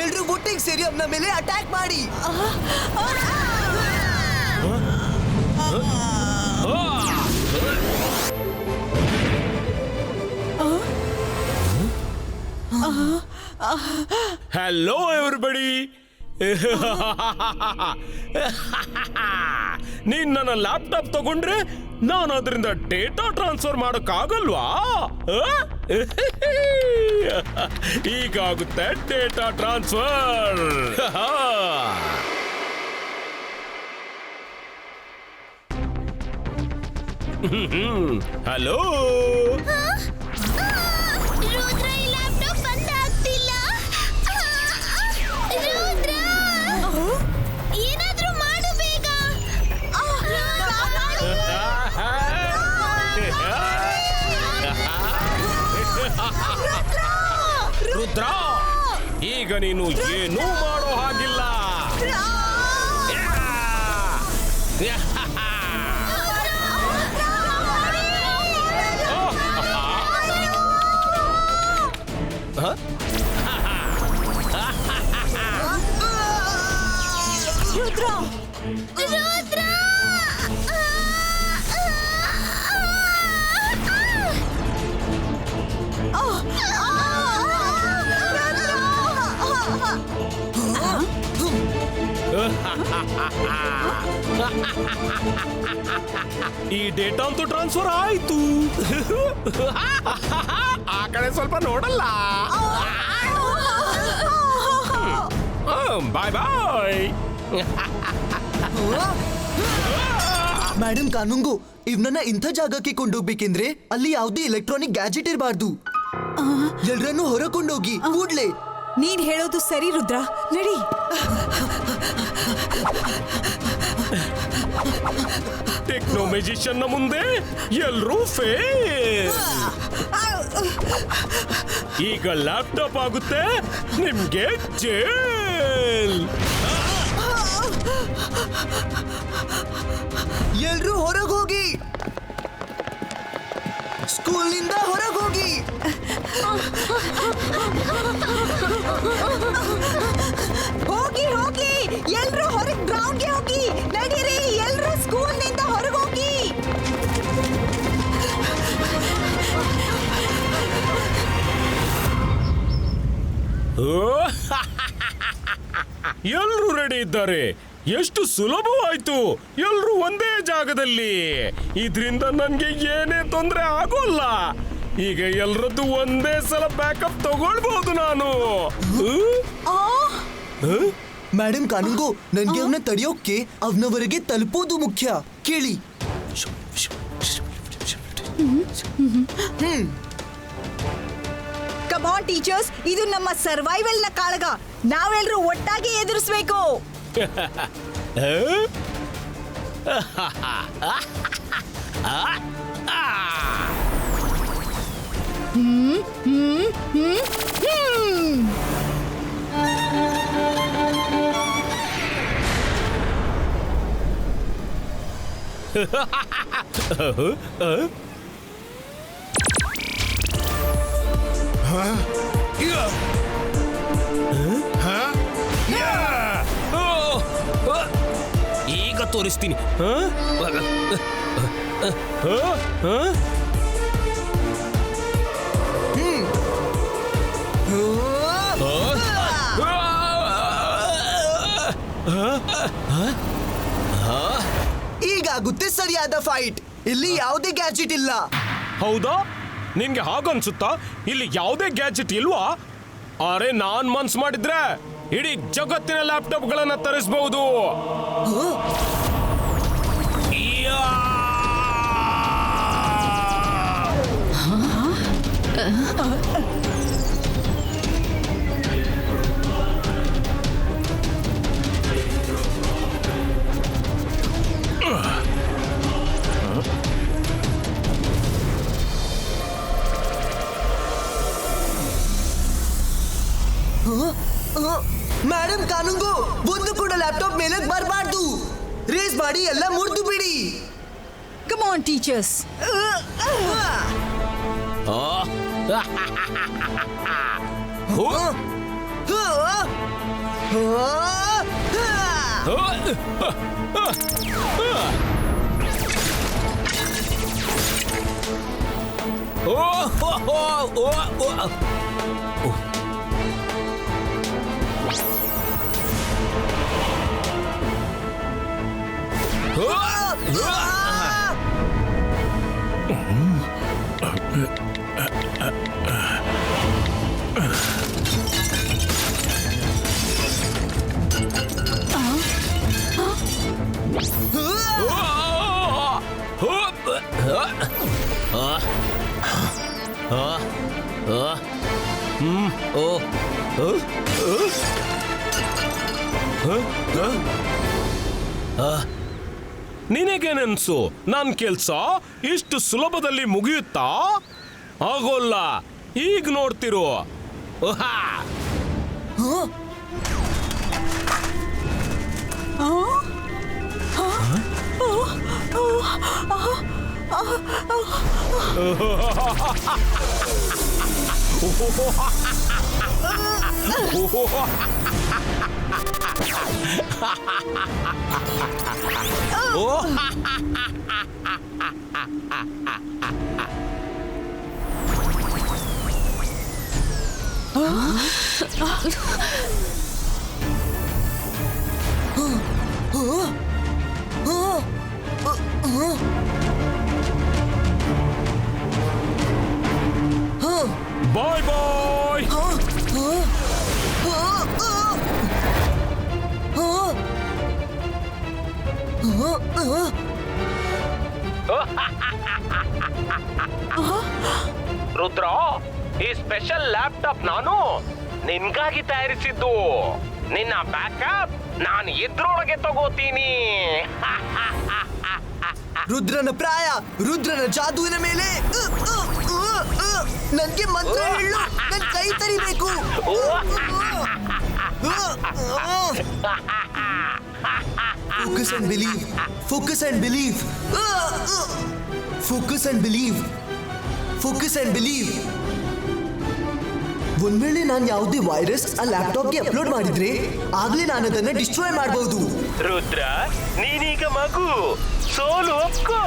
S4: ಎಲ್ರು ಒಟ್ಟಿಗೆ ಸೇರಿ ಅವನ ಮೇಲೆ ಅಟ್ಯಾಕ್ ಮಾಡಿ.
S9: Hello everybody. ನೀನ್ ನನ್ನ ಲ್ಯಾಪ್ಟಾಪ್ ತಗೊಂಡ್ರೆ ನಾನು ಅದರಿಂದ ಡೇಟಾ ಟ್ರಾನ್ಸ್ಫರ್ ಮಾಡೋಕ್ಕಾಗಲ್ವಾ? ಈಗಾಗುತ್ತೆ ಡೇಟಾ ಟ್ರಾನ್ಸ್ಫರ್. ಹಲೋ,
S6: ರುದ್ರ, ಈ ಲ್ಯಾಪ್ಟಾಪ್ ಬಂದ್ ಆಗ್ತಿಲ್ಲ. ರುದ್ರ, ಏನಾದ್ರೂ ಮಾಡು ಬೇಗ.
S9: ರುದ್ರ, ಈಗ ನೀನು ಏನೂ ಮಾಡೋ ಹಾಗಿಲ್ಲ.
S6: ರುದ್ರ,
S9: ಈ ಡೇಟಾ ಅಂತೂ ಟ್ರಾನ್ಸ್ಫರ್ ಆಯ್ತು. ಆ ಕಡೆ ಸ್ವಲ್ಪ ನೋಡಲ್ಲ. ಬಾಯ್ ಬಾಯ್.
S4: ಮೇಡಮ್ ಕಾನೂಂಗು, ಇವ್ನನ್ನ ಇಂಥ ಜಾಗಕ್ಕೆ ಕೊಂಡೋಗ್ಬೇಕೆಂದ್ರೆ ಅಲ್ಲಿ ಯಾವುದೇ ಎಲೆಕ್ಟ್ರಾನಿಕ್ ಗ್ಯಾಜೆಟ್ ಇರಬಾರ್ದು. ಎಲ್ರನ್ನೂ ಹೊರ ಕೊಂಡೋಗಿ ಕೂಡ್ಲೆ.
S3: ನೀನ್ ಹೇಳೋದು ಸರಿ ರುದ್ರ, ನಡಿ.
S9: ಟೆಕ್ನೋ ಮೆಜಿಷಿಯನ್ ಮುಂದೆ ಎಲ್ರೂ ಫೇಲ್. ಈಗ ಲ್ಯಾಪ್ಟಾಪ್ ಆಗುತ್ತೆ ನಿಮ್ಗೆ ಜೇಲ್.
S4: ಎಲ್ರೂ ಹೊರಗೆ ಹೋಗಿ, ಸ್ಕೂಲ್ನಿಂದ ಹೊರಗೆ ಹೋಗಿ.
S3: ಹೋಗಿ ಹೋಗಿ, ಎಲ್ರು ಹೊರಗೆ ಗ್ರೌಂಡ್ಗೆ ಹೋಗಿ. ನಡೀರಿ, ಎಲ್ರು ಸ್ಕೂಲ್ನಿಂದ ಹೊರಗೆ ಹೋಗಿ.
S9: ಎಲ್ರೂ ರೆಡಿ ಇದ್ದಾರೆ. ಎಷ್ಟು ಸುಲಭವಾಯ್ತು, ಎಲ್ರೂ ಒಂದೇ ಜಾಗದಲ್ಲಿ. ಇದರಿಂದ ನನ್ಗೆ ಏನೇ ತೊಂದರೆ ಆಗೋಲ್ಲ. ಈಗ ಎಲ್ರದ್ದು ಒಂದೇ ಸಲ ಬ್ಯಾಕಪ್ ತಗೊಳ್ಬಹುದು ನಾನು.
S4: ಮೇಡಮ್ ಕಾನೂನ್ಗೋ ನನ್ಗೆ ಅವನ್ನ ತಡೆಯೋಕೆ ಅವನವರೆಗೆ ತಲುಪೋದು ಮುಖ್ಯ. ಕೇಳಿ.
S3: ಕಮ್ ಆನ್ ಟೀಚರ್ಸ್, ಇದು ನಮ್ಮ ಸರ್ವೈವಲ್ ನ ಕಾಳಗ. ನಾವೆಲ್ಲರೂ ಒಟ್ಟಾಗಿ ಎದುರಿಸಬೇಕು.
S9: ಈಗ ತೋರಿಸ್ತೀನಿ.
S4: ಈಗಾಗುತ್ತೆ ಸರಿಯಾದ ಫೈಟ್. ಇಲ್ಲಿ ಯಾವುದೇ ಗ್ಯಾಜೆಟ್ ಇಲ್ಲ.
S9: ಹೌದಾ? ನಿನ್ಗೆ ಹಾಗನ್ಸುತ್ತಾ? ಇಲ್ಲಿ ಯಾವುದೇ ಗ್ಯಾಜೆಟ್ ಇಲ್ವಾ? ಅರೆ, ನಾನ್ ಮನ್ಸ್ ಮಾಡಿದ್ರೆ ಇಡೀ ಜಗತ್ತಿನ ಲ್ಯಾಪ್ಟಾಪ್ಗಳನ್ನ ತರಿಸಬಹುದು.
S4: ಮೇಡಮ್ ಕಾನೂನ್ಗೋ ಒಂದು ಕೂಡ ಲ್ಯಾಪ್ಟಾಪ್ ಮೇಲೆ ಬರಬಾರ್ದು. ರೇಸ್ ಮಾಡಿ ಎಲ್ಲ ಮುರಿದು ಬಿಡಿ.
S3: Come on teachers.
S9: ನಿನಗೇನನ್ಸು? ನನ್ ಕೆಲ್ಸ ಇಷ್ಟು ಸುಲಭದಲ್ಲಿ ಮುಗಿಯುತ್ತಾ? ಆಗೋಲ್ಲ. ಈಗ ನೋಡ್ತಿರು. ಬಾಯ್ ಬಾಯ್. ರುದ್ರ, ಈ ಸ್ಪೆಷಲ್ ಲ್ಯಾಪ್ಟಾಪ್ ನಾನು ನಿನ್ಗಾಗಿ ತಯಾರಿಸಿದ್ದು. ನಿನ್ನ ಬ್ಯಾಕಪ್ ನಾನು ಇದ್ರೊಳಗೆ ತಗೋತೀನಿ.
S4: ರುದ್ರನ ಪ್ರಾಯ, ರುದ್ರನ ಜಾದುವಿನ ಮೇಲೆ ನನ್ಗೆ ಮಂತ್ರ ಹೇಳು. ನನ್ ಕೈ ತರಿಬೇಕು. Focus and believe. Focus and believe. Focus and believe. Focus and believe. ಒಂದ್ ವೇಳೆ ನಾನು ಯಾವುದೇ ವೈರಸ್ ಆ ಲ್ಯಾಪ್ಟಾಪ್ಗೆ ಅಪ್ಲೋಡ್ ಮಾಡಿದ್ರೆ ಆಗ್ಲೇ ನಾನು ಅದನ್ನ ಡಿಸ್ಟ್ರಾಯ್ ಮಾಡಬಹುದು.
S9: ರುದ್ರ, ನೀನೀಗ ಮಗು, ಸೋಲು ಒಪ್ಕೋ.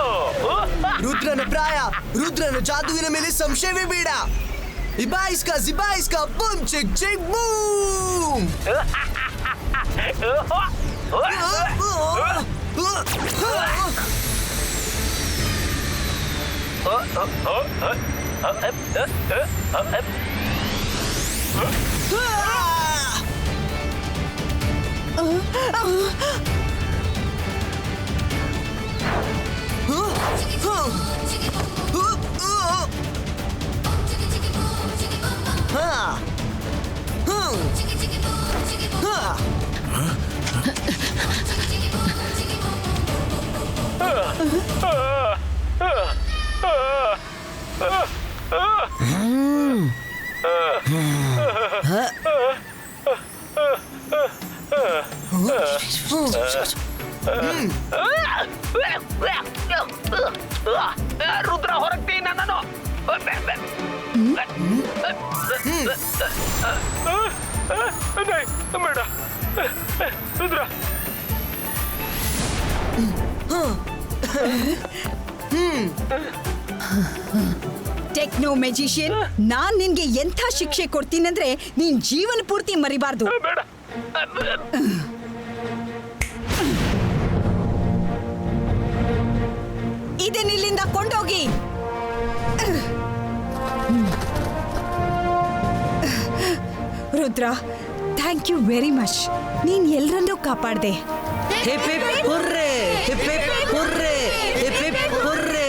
S4: ರುದ್ರನ ಪ್ರಾಯ, ರುದ್ರನ ಜಾದುವಿನ ಮೇಲೆ ಸಂಶಯವೇ ಬೇಡ. ಇಬಾಯಿಸ್ಕಾ ಜಿಬಾಯಿಸ್ಕಾ boom check check boom.
S10: Rudra ಹೊರಗ್ತೀನಿ ನಾನು. ಬೇಡ ರುದ್ರ.
S3: ಟೆಕ್ನೋ ಮೆಜಿಷಿಯನ್, ನಾನ್ ನಿನ್ಗೆ ಎಂಥ ಶಿಕ್ಷೆ ಕೊಡ್ತೀನಂದ್ರೆ ನೀನ್ ಜೀವನ ಪೂರ್ತಿ ಮರಿಬಾರ್ದು.
S10: ಬೇಡ.
S3: ಇದನ್ನಿಲ್ಲಿಂದ ಕೊಂಡೋಗಿ. Rudra, thank you very much. ನೀನ್ ಎಲ್ರನ್ನೂ ಕಾಪಾಡ್ದೆ.
S5: Hip hip hooray, hip hip hooray, hip hip hooray.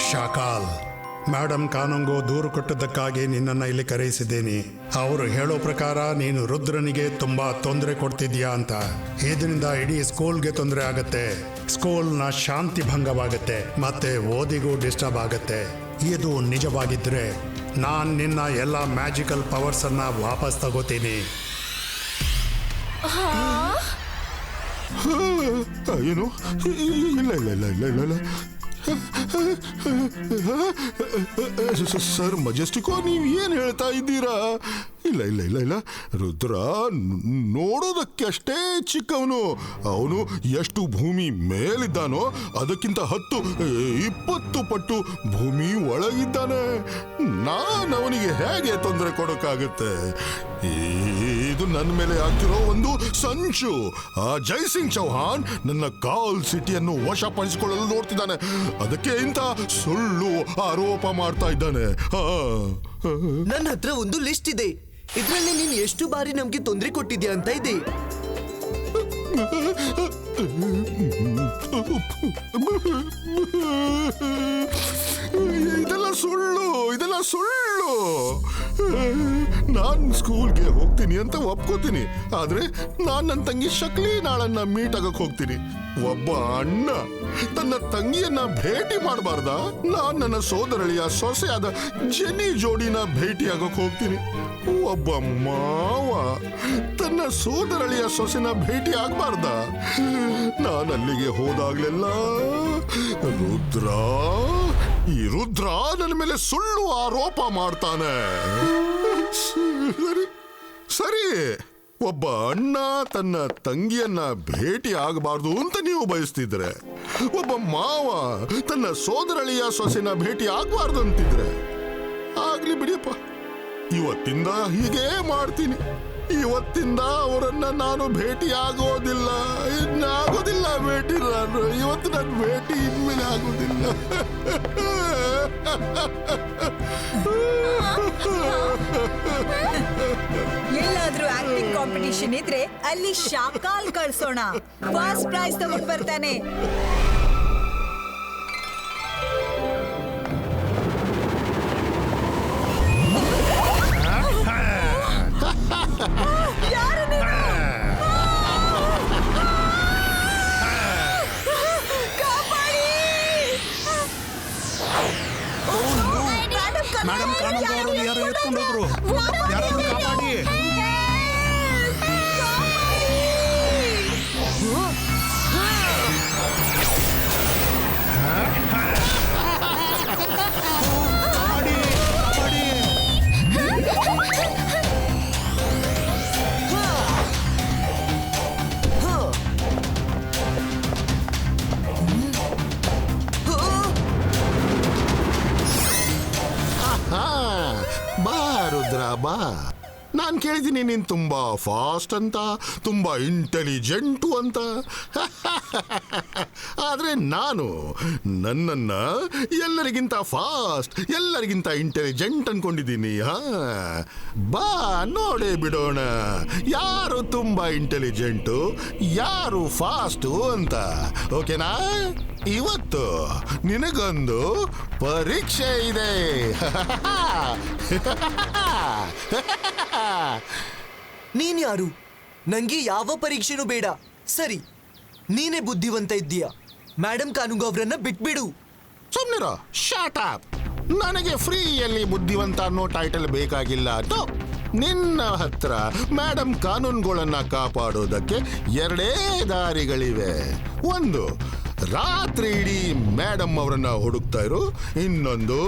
S8: Shakal, madam Kanungo ದೂರು ಕೊಟ್ಟದ್ದಕ್ಕಾಗಿ ನಿನ್ನನ್ನು ಇಲ್ಲಿ ಕರೆಯಿಸಿದ್ದೀನಿ. ಅವರು ಹೇಳೋ ಪ್ರಕಾರ ನೀನು ರುದ್ರನಿಗೆ ತುಂಬಾ ತೊಂದರೆ ಕೊಡ್ತಿದ್ಯಾ ಅಂತ. ಇದರಿಂದ ಇಡೀ ಸ್ಕೂಲ್ಗೆ ತೊಂದರೆ ಆಗತ್ತೆ, ಸ್ಕೂಲ್ನ ಶಾಂತಿ ಭಂಗವಾಗತ್ತೆ, ಮತ್ತೆ ಓದಿಗೂ ಡಿಸ್ಟರ್ಬ್ ಆಗತ್ತೆ. ಇದು ನಿಜವಾಗಿದ್ರೆ ನಾನು ನಿನ್ನ ಎಲ್ಲ ಮ್ಯಾಜಿಕಲ್ ಪವರ್ಸ್ ಅನ್ನ ವಾಪಸ್ ತಗೋತೀನಿ.
S11: ಏನು? ಇಲ್ಲ ಇಲ್ಲ ಇಲ್ಲ ಇಲ್ಲ ಇಲ್ಲ ಇಲ್ಲ. ಸರ್ ಮಜೆಸ್ಟಿಕೋ, ನೀವು ಏನು ಹೇಳ್ತಾ ಇದ್ದೀರಾ? ಇಲ್ಲ ಇಲ್ಲ ಇಲ್ಲ ಇಲ್ಲ, ರುದ್ರ ನೋಡೋದಕ್ಕೆ ಅಷ್ಟೇ ಚಿಕ್ಕವನು. ಅವನು ಎಷ್ಟು ಭೂಮಿ ಮೇಲಿದ್ದಾನೋ ಅದಕ್ಕಿಂತ 10-20 ಪಟ್ಟು ಭೂಮಿ ಒಳಗಿದ್ದಾನೆ. ನಾನು ಅವನಿಗೆ ಹೇಗೆ ತೊಂದರೆ ಕೊಡೋಕ್ಕಾಗುತ್ತೆ? ಇದು ನನ್ನ ಮೇಲೆ ಆಗ್ತಿರೋ ಒಂದು ಸಂಚು. ಆ ಜೈಸಿಂಗ್ ಚೌಹಾನ್ ನನ್ನ ಕಾಲ್ ಸಿಟಿಯನ್ನು ವಶಪಡಿಸಿಕೊಳ್ಳಲು ನೋಡ್ತಿದ್ದಾನೆ. ಅದಕ್ಕೆ ಇಂಥ ಸುಳ್ಳು ಆರೋಪ ಮಾಡ್ತಾ ಇದ್ದಾನೆ.
S4: ನನ್ನ ಹತ್ರ ಒಂದು ಲಿಸ್ಟ್ ಇದೆ. ಇದರಲ್ಲಿ ನೀನ್ ಎಷ್ಟು ಬಾರಿ ನಮ್ಗೆ ತೊಂದರೆ ಕೊಟ್ಟಿದ್ಯಾ ಅಂತ ಇದೆ.
S11: ಇದೆಲ್ಲ ಸುಳ್ಳು, ಇದೆಲ್ಲ ಸುಳ್ಳು. ನಾನ್ ಸ್ಕೂಲ್ಗೆ ಹೋಗ್ತೀನಿ ಅಂತ ಒಪ್ಕೋತೀನಿ, ಆದ್ರೆ ನಾನ್ ನನ್ನ ತಂಗಿ ಶಕ್ಲಿ ನಾಳನ್ನ ಮೀಟ್ ಆಗಕ್ ಹೋಗ್ತೀನಿ. ಒಬ್ಬ ಅಣ್ಣ ತನ್ನ ತಂಗಿಯನ್ನ ಭೇಟಿ ಮಾಡಬಾರ್ದ? ನಾನ್ ನನ್ನ ಸೋದರಳಿಯ ಸೊಸೆಯಾದ ಜೆನಿ ಜೋಡಿನ ಭೇಟಿ ಆಗಕ್ ಹೋಗ್ತೀನಿ. ಒಬ್ಬ ಮಾವ ತನ್ನ ಸೋದರಳಿಯ ಸೊಸೆನ ಭೇಟಿ ಆಗ್ಬಾರ್ದ? ನಾನು ಅಲ್ಲಿಗೆ ಹೋದಾಗ್ಲೆಲ್ಲ ಈ ರುದ್ರ ನನ್ನ ಮೇಲೆ ಸುಳ್ಳು ಆರೋಪ ಮಾಡ್ತಾನೆ. ಸರಿ, ಒಬ್ಬ ಅಣ್ಣ ತನ್ನ ತಂಗಿಯನ್ನ ಭೇಟಿ ಆಗಬಾರ್ದು ಅಂತ ನೀವು ಬಯಸ್ತಿದ್ರೆ, ಒಬ್ಬ ಮಾವ ತನ್ನ ಸೋದರಳಿಯ ಸೊಸೆನ ಭೇಟಿ ಆಗಬಾರ್ದು ಅಂತಿದ್ರೆ, ಆಗ್ಲಿ ಬಿಡಿಯಪ್ಪ. ಇವತ್ತಿಂದ ಹೀಗೆ ಮಾಡ್ತೀನಿ. ಇವತ್ತಿಂದ ಅವರನ್ನ ನಾನು ಭೇಟಿ ಆಗೋದಿಲ್ಲ, ಇನ್ನಾಗೋದಿಲ್ಲ ಭೇಟಿ. ನಾನು ಇವತ್ತು ನನ್ನ ಭೇಟಿ ಇನ್ಮೇಲೆ ಆಗೋದಿಲ್ಲ.
S3: ಎಲ್ಲಾದ್ರೂ ಆಕ್ಟಿಂಗ್ ಕಾಂಪಿಟಿಷನ್ ಇದ್ರೆ ಅಲ್ಲಿ ಶಾಕಾಲ್ ಕಳ್ಸೋಣ. ಫಸ್ಟ್ ಪ್ರೈಸ್ ತಗೊಂಡ್ ಬರ್ತಾನೆ.
S8: ಮೇಡಮ್ ಕಾನೂನು ಅವರು ಯಾರು ಎತ್ಕೊಂಡು ಹೋದ್ರು, ಯಾರಾದ್ರೂ ಕಾಪಾಡಿ.
S11: ಕೇಳಿದ್ದೀನಿ ನೀನ್ ತುಂಬಾ ಫಾಸ್ಟ್ ಅಂತ, ತುಂಬಾ ಇಂಟೆಲಿಜೆಂಟು ಅಂತ. ಆದ್ರೆ ನಾನು ನನ್ನನ್ನ ಎಲ್ಲರಿಗಿಂತ ಫಾಸ್ಟ್, ಎಲ್ಲರಿಗಿಂತ ಇಂಟೆಲಿಜೆಂಟ್ ಅನ್ಕೊಂಡಿದ್ದೀನಿ. ಬಾ ನೋಡೇ ಬಿಡೋಣ ಯಾರು ತುಂಬಾ ಇಂಟೆಲಿಜೆಂಟು, ಯಾರು ಫಾಸ್ಟು ಅಂತ. ಓಕೆನಾ? ಇವತ್ತು ನಿನಗೊಂದು ಪರೀಕ್ಷೆ ಇದೆ.
S4: ನೀನ್ ಯಾರು? ನಂಗೆ ಯಾವ ಪರೀಕ್ಷೆನೂ ಬೇಡ. ಸರಿ, ನೀನೇ ಬುದ್ಧಿವಂತ ಇದ್ದೀಯಾ. ಮೇಡಮ್ ಕಾನುಂಗೋ ಅವರನ್ನ ಬಿಟ್ಬಿಡು.
S11: ಸುಮ್ಮನಿರೋ, ಶಾಟ್ ಅಪ್. ನನಗೆ ಫ್ರೀಯಲ್ಲಿ ಬುದ್ಧಿವಂತ ಅನ್ನೋ ಟೈಟಲ್ ಬೇಕಾಗಿಲ್ಲ. ನಿನ್ನ ಹತ್ರ ಮೇಡಮ್ ಕಾನೂನುಗಳನ್ನ ಕಾಪಾಡೋದಕ್ಕೆ ಎರಡೇ ದಾರಿಗಳಿವೆ. ಒಂದು, ರಾತ್ರಿ ಇಡೀ ಮೇಡಮ್ ಅವರನ್ನ ಹುಡುಕ್ತಾ ಇರು. ಇನ್ನೊಂದು,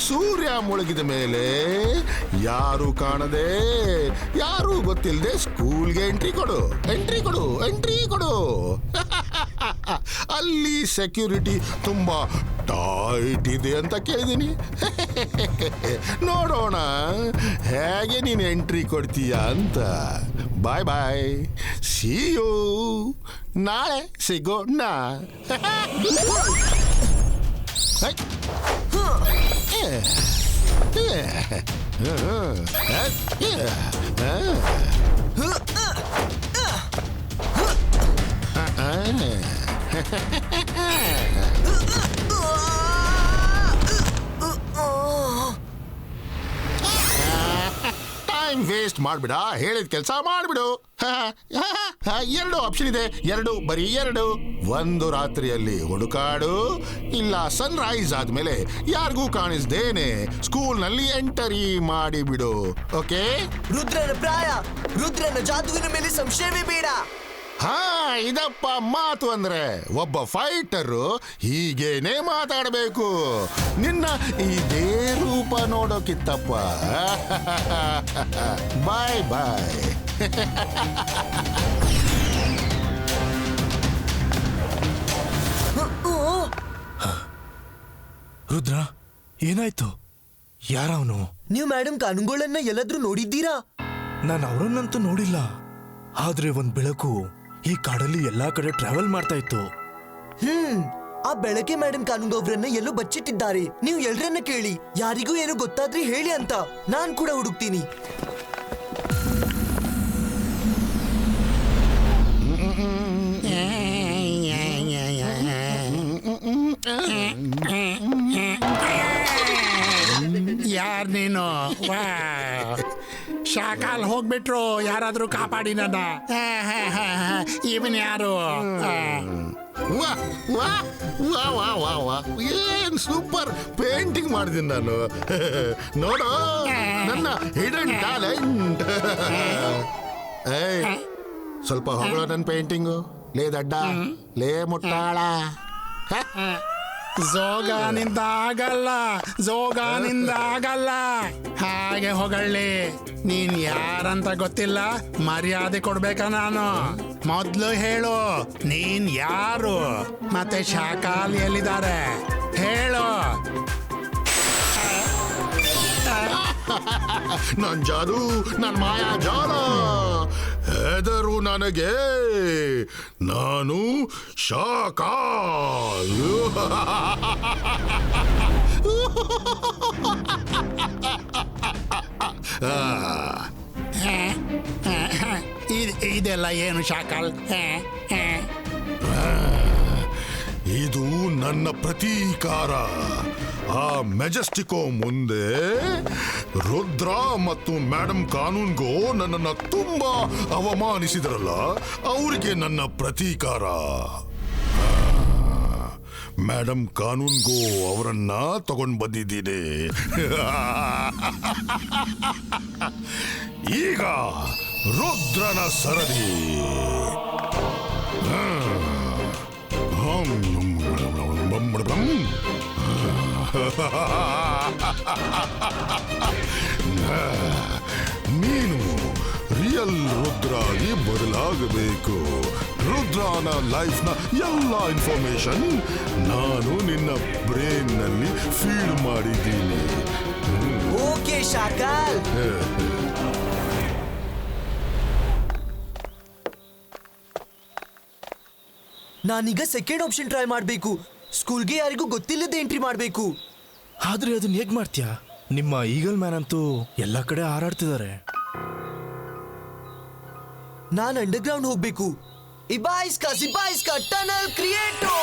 S11: ಸೂರ್ಯ ಮುಳುಗಿದ ಮೇಲೆ ಯಾರು ಕಾಣದೆ, ಯಾರು ಗೊತ್ತಿಲ್ಲದೆ ಸ್ಕೂಲ್ಗೆ ಎಂಟ್ರಿ ಕೊಡು. ಅಲ್ಲಿ ಸೆಕ್ಯೂರಿಟಿ ತುಂಬಾ ಟೈಟ್ ಇದೆ ಅಂತ ಕೇಳಿದ್ದೀನಿ. ನೋಡೋಣ ಹೇಗೆ ನೀನು ಎಂಟ್ರಿ ಕೊಡ್ತೀಯ ಅಂತ. ಬಾಯ್ ಬಾಯ್, ಸಿ ಯು. ನಾಳೆ ಸಿಗೋಣ. ಟೈಮ್ ವೇಸ್ಟ್ ಮಾಡ್ಬಿಡ, ಹೇಳಿದ ಕೆಲಸ ಮಾಡ್ಬಿಡು. ಎರಡು ಆಪ್ಷನ್ ಇದೆ, ಬರೀ ಎರಡು. ಒಂದು, ರಾತ್ರಿಯಲ್ಲಿ ಹುಡುಕಾಡು, ಇಲ್ಲ ಸನ್ರೈಸ್ ಆದ್ಮೇಲೆ ಯಾರಿಗೂ ಕಾಣಿಸ್ದೇನೆ ಸ್ಕೂಲ್ನಲ್ಲಿ ಎಂಟರಿ ಮಾಡಿಬಿಡು. ಓಕೆ?
S4: ರುದ್ರನ ಪ್ರಾಯ, ರುದ್ರನ ಜಾದುವಿನ ಮೇಲೆ ಸಂಶಯವೇ ಬೇಡ.
S11: ಇದಪ್ಪ ಮಾತು ಅಂದ್ರೆ. ಒಬ್ಬ ಫೈಟರು ಹೀಗೇನೆ ಮಾತಾಡಬೇಕು. ನಿನ್ನ ಇದೇ ರೂಪ ನೋಡೋಕಿತ್ತಪ್ಪ. ಬಾಯ್ ಬಾಯ್.
S1: ರುದ್ರ, ಏನಾಯ್ತು? ಯಾರವನು?
S4: ನೀವು ಮೇಡಮ್ ಕಾನುಂಗೋಳನ್ನ ಎಲ್ಲಾದ್ರೂ ನೋಡಿದ್ದೀರಾ?
S1: ನಾನು ಅವರನ್ನಂತೂ ನೋಡಿಲ್ಲ. ಆದ್ರೆ ಒಂದ್ ಬೆಳಕು ಈ ಕಾಡಲ್ಲಿ ಎಲ್ಲಾ ಕಡೆ ಟ್ರಾವೆಲ್ ಮಾಡ್ತಾ ಇತ್ತು.
S4: ಆ ಬೆಳಕೆ ಮೇಡಮ್ ಕಾನುಂಗೋ ಅವರನ್ನ ಎಲ್ಲೋ ಬಚ್ಚಿಟ್ಟಿದ್ದಾರೆ. ನೀವು ಎಲ್ರನ್ನ ಕೇಳಿ, ಯಾರಿಗೂ ಏನು ಗೊತ್ತಾದ್ರೆ ಹೇಳಿ ಅಂತ. ನಾನ್ ಕೂಡ ಹುಡುಕ್ತೀನಿ.
S8: ಯಾರ್ ನೀನು? ಶಾಕಾಲ್ ಹೋಗ್ಬಿಟ್ರು, ಯಾರಾದ್ರೂ ಕಾಪಾಡಿ ನನ್ನ. ಇವನ್ ಯಾರು?
S11: ಏನ್ ಸೂಪರ್ ಪೇಂಟಿಂಗ್ ಮಾಡಿದ್ದೀನಿ ನಾನು. ನೋಡು ನನ್ನ ಹಿಡನ್ ಟ್ಯಾಲೆಂಟ್. ಸ್ವಲ್ಪ ಹೊಗಳೋ ನನ್ನ ಪೇಂಟಿಂಗು. ಲೇ ದಡ್ಡ, ಲೇ ಮುಟ್ಟಾಳ.
S8: ಜೋಗಾನಿಂದ ಆಗಲ್ಲ. ಹಾಗೆ ಹೊಗಳ್ಳಿ. ನೀನ್ ಯಾರಂತ ಗೊತ್ತಿಲ್ಲ, ಮರ್ಯಾದೆ ಕೊಡ್ಬೇಕಾ ನಾನು? ಮೊದ್ಲು ಹೇಳು, ನೀನ್ ಯಾರು? ಮತ್ತೆ ಶಾಕಾಲ್ ಎಲ್ಲಿದ್ದಾರೆ ಹೇಳು.
S11: ನನ್ ಜಾದು, ನನ್ ಮಾಯಾ ಜಾಲ. ಹೆದರು ನನಗೆ, ನಾನು ಶಾಕಾಲ್.
S8: ಇದೆಲ್ಲ ಏನು ಶಾಕಾಲ್?
S11: ಇದು ನನ್ನ ಪ್ರತೀಕಾರ. ಆ ಮೆಜೆಸ್ಟಿಕೋ ಮುಂದೆ ರುದ್ರ ಮತ್ತು ಮೇಡಮ್ ಕಾನೂನ್ಗೋ ನನ್ನನ್ನು ತುಂಬಾ ಅವಮಾನಿಸಿದ್ರಲ್ಲ, ಅವರಿಗೆ ನನ್ನ ಪ್ರತೀಕಾರ. ಮೇಡಮ್ ಕಾನೂನ್ಗೋ ಅವರನ್ನ ತಗೊಂಡು ಬಂದಿದ್ದೀನಿ. ಈಗ ರುದ್ರನ ಸರದಿ. ನೀನು ರಿಯಲ್ ರುದ್ರಾಗಿ ಬದಲಾಗಬೇಕು. ರುದ್ರನ ಲೈಫ್ನ ಎಲ್ಲ ಇನ್ಫಾರ್ಮೇಶನ್ ನಾನು ನಿನ್ನ ಬ್ರೈನ್ ನಲ್ಲಿ ಫೀಡ್ ಮಾಡಿದ್ದೀನಿ.
S4: ಓಕೆ ಶಾಕಾಲ್. ನಾನೀಗ ಸೆಕೆಂಡ್ ಆಪ್ಷನ್ ಟ್ರೈ ಮಾಡ್ಬೇಕು. ಸ್ಕೂಲ್ಗೆ ಯಾರಿಗೂ ಗೊತ್ತಿಲ್ಲದೆ ಎಂಟ್ರಿ ಮಾಡ್ಬೇಕು.
S1: ಆದ್ರೆ ಅದನ್ನ ಹೇಗ್ ಮಾಡ್ತೀಯಾ? ನಿಮ್ಮ ಈಗಲ್ ಮ್ಯಾನ್ ಅಂತೂ ಎಲ್ಲಾ ಕಡೆ ಹಾರಾಡ್ತಿದ್ದಾರೆ.
S4: ನಾನ್ ಅಂಡರ್ಗ್ರೌಂಡ್ ಹೋಗ್ಬೇಕು. ಸಿಬಾಯಿಸ್ಕಾ ಟನಲ್ ಕ್ರಿಯೇಟೋ.